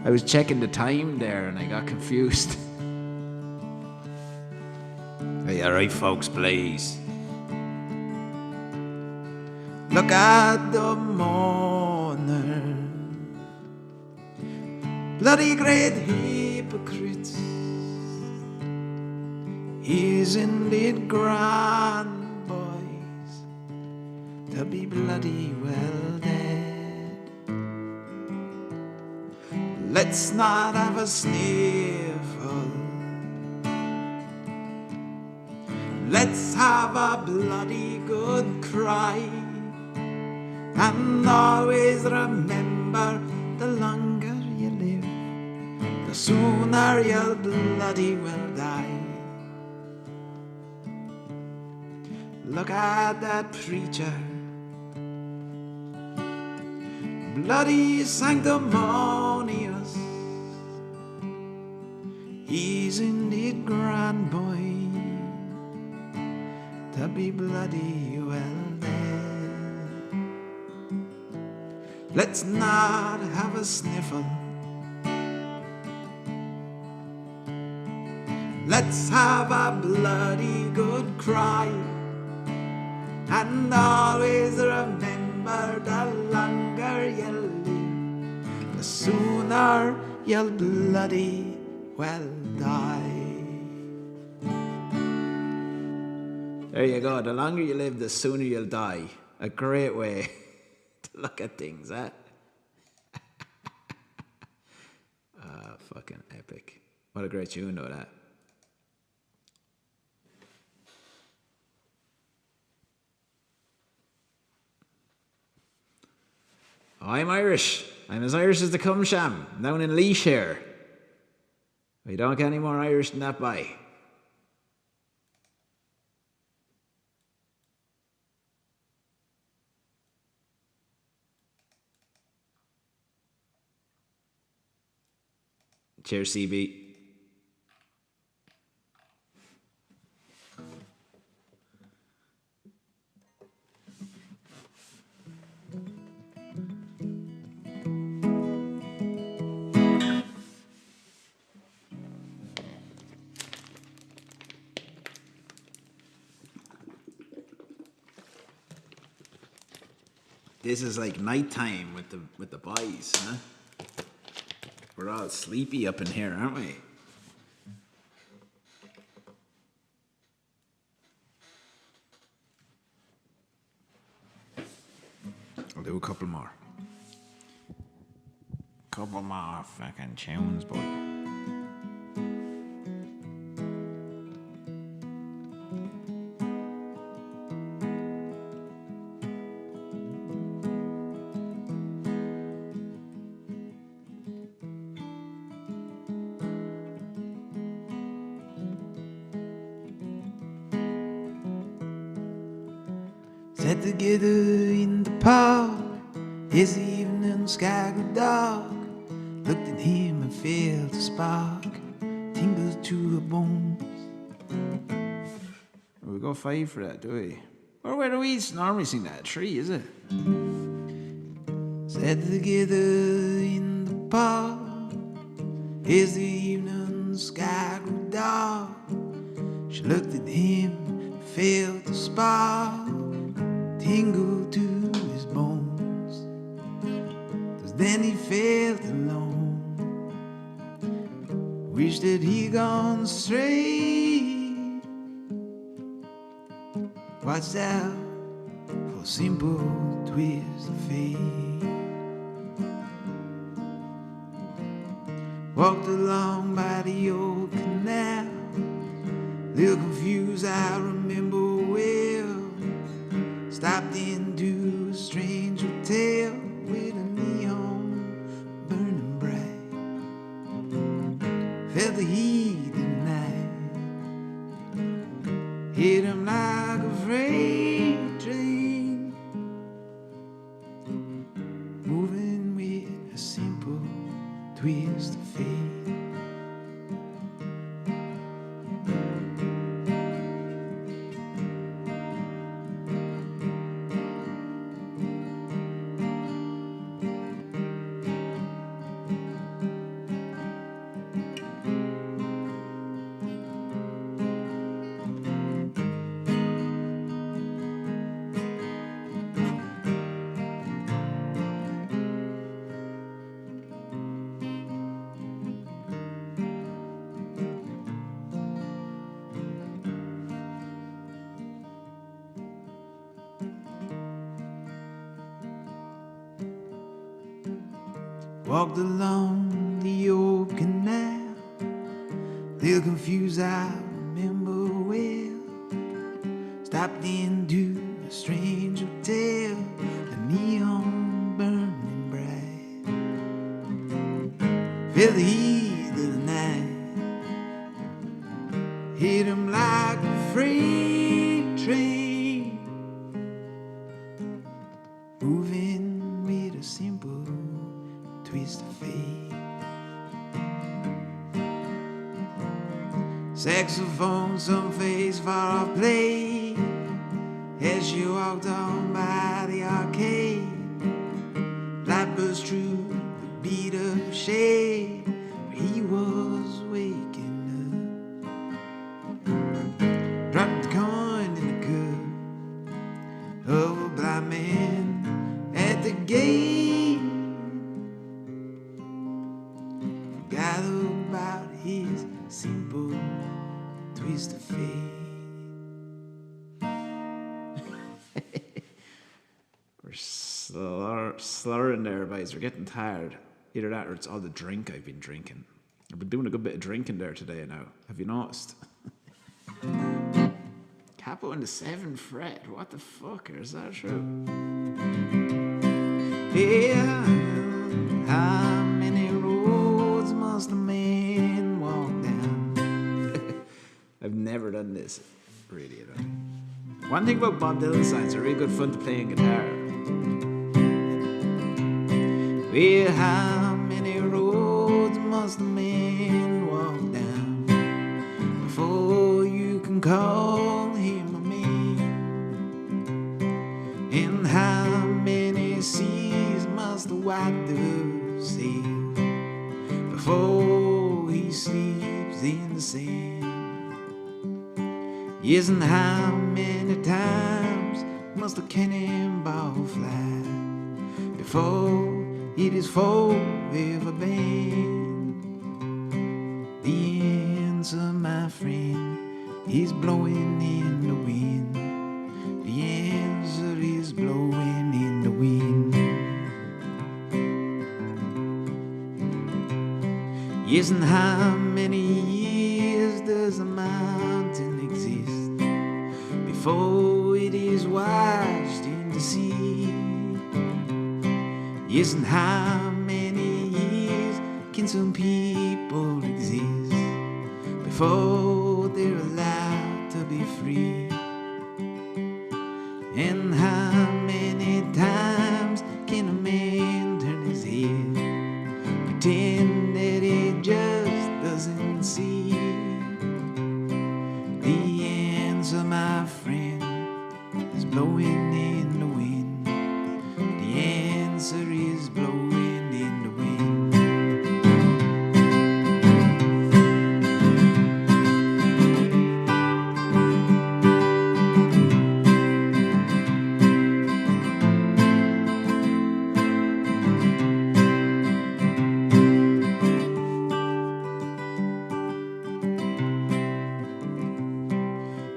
I was checking the time there and I got confused. Hey, alright folks, please. Look at the mourner bloody great hypocrites. He's indeed grand, boys, to be bloody well dead. Let's not have a sniffle, let's have a bloody good cry, and always remember, the longer you live, the sooner you'll bloody well die. Look at that preacher, bloody sanctimonious. He's indeed grand, boy, to be bloody well dead. Let's not have a sniffle, let's have a bloody good cry, and always remember, the longer you live, the sooner you'll bloody well die. There you go. The longer you live, the sooner you'll die. A great way to look at things, eh? Fucking epic. What a great tune, though, that. I'm Irish. I'm as Irish as the cum sham, down in Laois here. We don't get any more Irish than that, by. Cheers, CB. This is like nighttime with the boys, huh? We're all sleepy up in here, aren't we? I'll do a couple more. Couple more fucking tunes, boy. Sat together in the park as the evening sky grew dark. Looked at him and felt a spark tingle to the bones. We go 5 for that, do we? Or where do we normally sing that? 3, is it? Sat together in the park as the evening sky grew dark. She looked at him, felt the spark tingle to his bones. 'Cause then he felt alone, wished that he'd gone straight. Watched out for simple twists of fate. Walked along by the old canal, little confused, I remember well. Stopped into a strange hotel with a neon burning bright. Felt the heat of the night, hit him like a freight train, moving with a simple twist of fate. Walked along the old canal, little confused, I remember well. Stopped into a strange hotel, the neon burning bright. Felt the heat of the night, hit him like a freight train, moving with a simple twist of fate. Saxophone, some face far off play as she walked on by the arcade. Light burst through the beat of shade where he was waking up. Dropped the coin in the cup of a blind man at the gate. Forgot about his simple twist of fate. We're slurring there, boys. We're getting tired. Either that or it's all the drink I've been drinking. I've been doing a good bit of drinking there today now. Have you noticed? Capo in the 7th fret. What the fuck? Is that true? Yeah. How many roads must a man walk down? I've never done this, really. One thing about Bob Dylan songs, they're really good fun to play on guitar. Well, how many roads must a man walk down before you can call him a man? And how many seas must a white dove sail before he sleeps in the sand? Yes, and how many times must a cannonball fly before it is forever banned? The answer, my friend, is blowing in the wind. The answer is blowing in the wind. Yes, and how many years does a mountain exist before it is washed in the sea? Yes, and how many years can some people exist before they're allowed to be free? And how many times can a man turn his head, pretend that he just doesn't see? The answer, my friend, is blowing in the wind. The answer is blowing in the wind.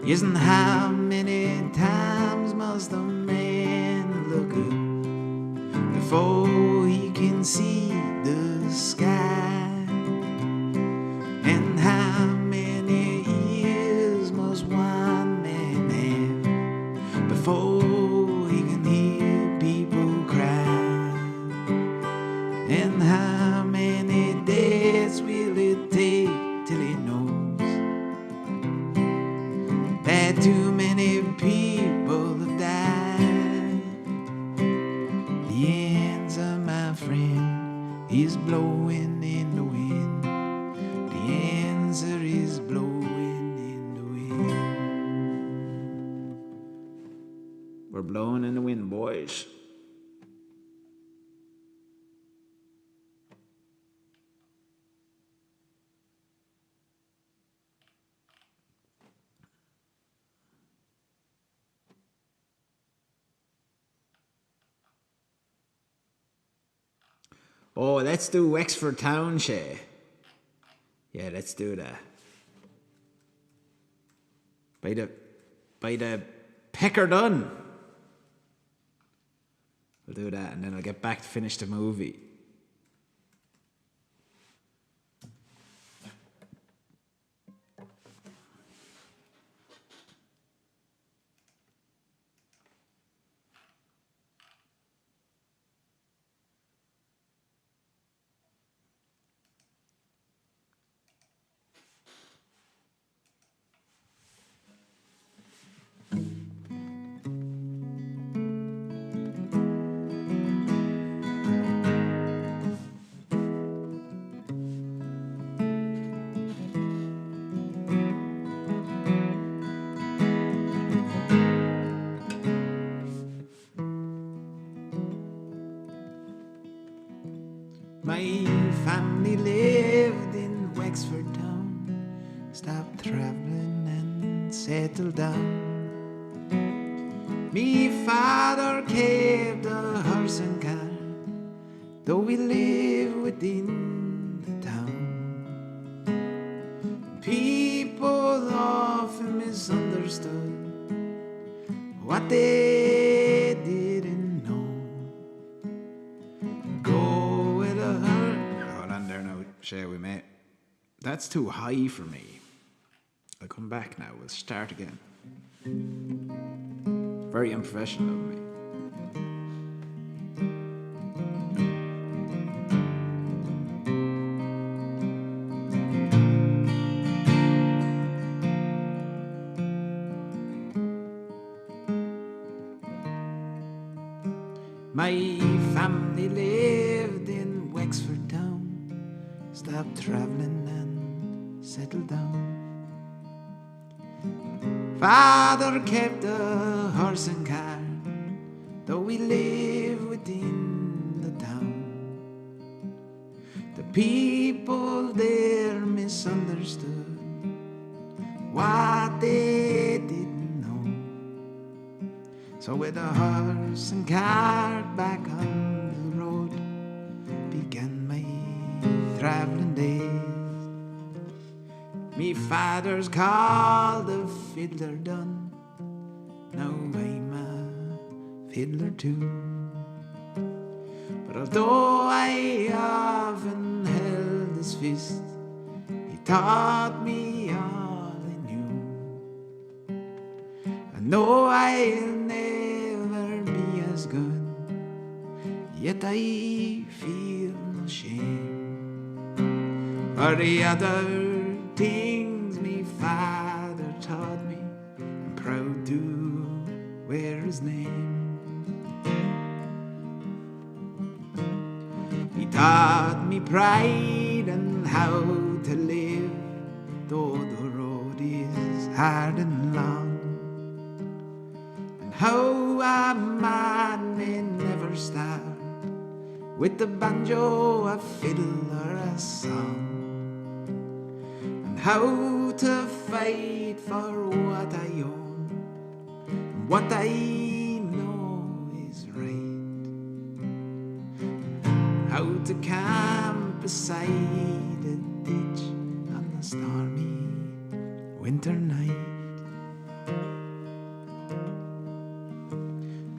Isn't how many times must a man look up before he can see the sky? And how many ears must one man have before he can hear people cry? And how many days will it take till he knows that too many people have died? The answer, my friend, is blowing in the wind. The answer is blowing in the wind. We're blowing in the wind, boys. Oh, let's do Wexford Town, Shay. Yeah, let's do that. By the Pecker Dun. We'll do that, and then I'll get back to finish the movie. stop traveling and settle down. Me father kept a horse and cart, though we live within the town. People often misunderstood what they didn't know. Go with a hurt. Hold on there now, shall we, mate? That's too high for me. I'll come back now. We'll start again. Very unprofessional of me. My family lived in Wexford town, stopped travelling and settled down. Father kept a horse and cart, though we live within the town. The people there misunderstood what they didn't know. So with a horse and cart back on the road began my travelling days. Me father's called a fiddler done, now I'm a fiddler too. But although I often held his fist, he taught me all I knew. I know I'll never be as good, yet I feel no shame for the other things me father taught me. I'm proud to wear his name. He taught me pride and how to live, though the road is hard and long, and how a man may never start with the banjo, a fiddle or a song, and how to fight for what I own and what I know is right, how to camp beside a ditch on a stormy winter night.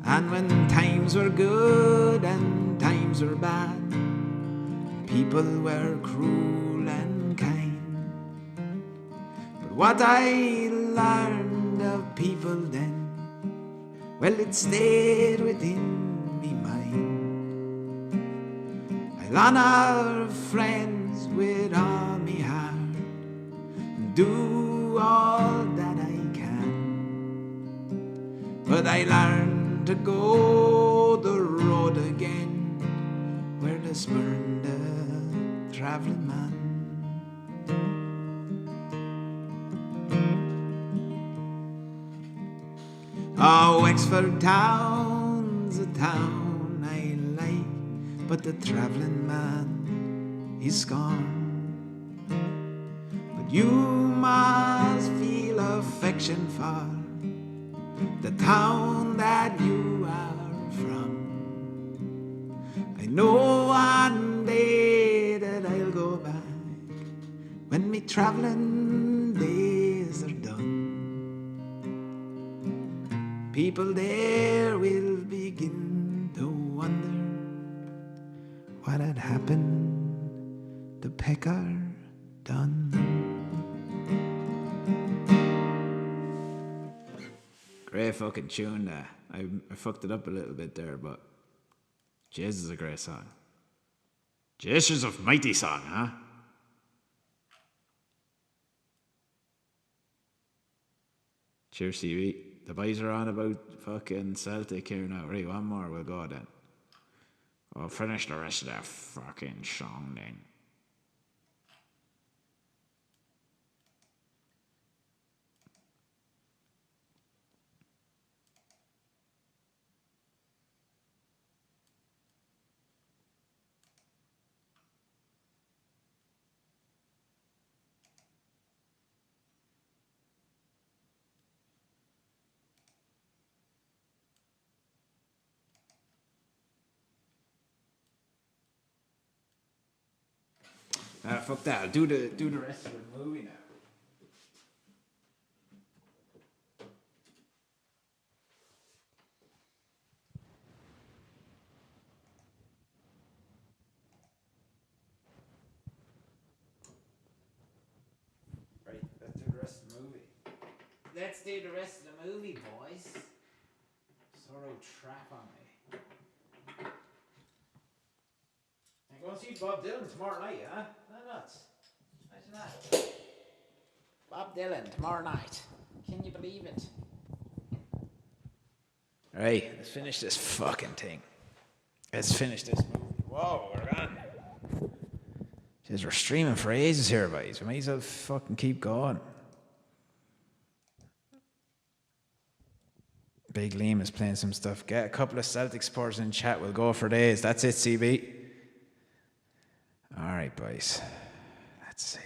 And when times were good and times were bad, people were cruel and kind, but what I learned of people then, well, it stayed within me mind. I'll honour friends with all me heart and do all that I can, but I learned to go the road again where they spurn the travelling man. Oh, Wexford town's a town I like, but the travelling man is gone. But you must feel affection for the town that you are from. I know one day that I'll go back when me travelling days are done. People there will begin to wonder what had happened to Pecker Dunn. Great fucking tune there. I fucked it up a little bit there, but Jesus is a great song. Jesus of mighty song, huh? Cheers, CV. The boys are on about fucking Celtic here now. Right, one more, we'll go then. We'll finish the rest of that fucking song then. Fuck that. I'll do the rest of the movie now. Right, let's do the rest of the movie. Let's do the rest of the movie, boys. Sorrow trap on me. I'm going to see Bob Dylan tomorrow night, huh? No nuts. Imagine that. Bob Dylan tomorrow night. Can you believe it? Right, let's finish this fucking thing. Let's finish this movie. Whoa, we're gone. Jeez, we're streaming for ages here, boys. We might as well fucking keep going. Big Liam is playing some stuff. Get a couple of Celtic supporters in chat. We'll go for days. That's it, CB. All right, boys. Let's see.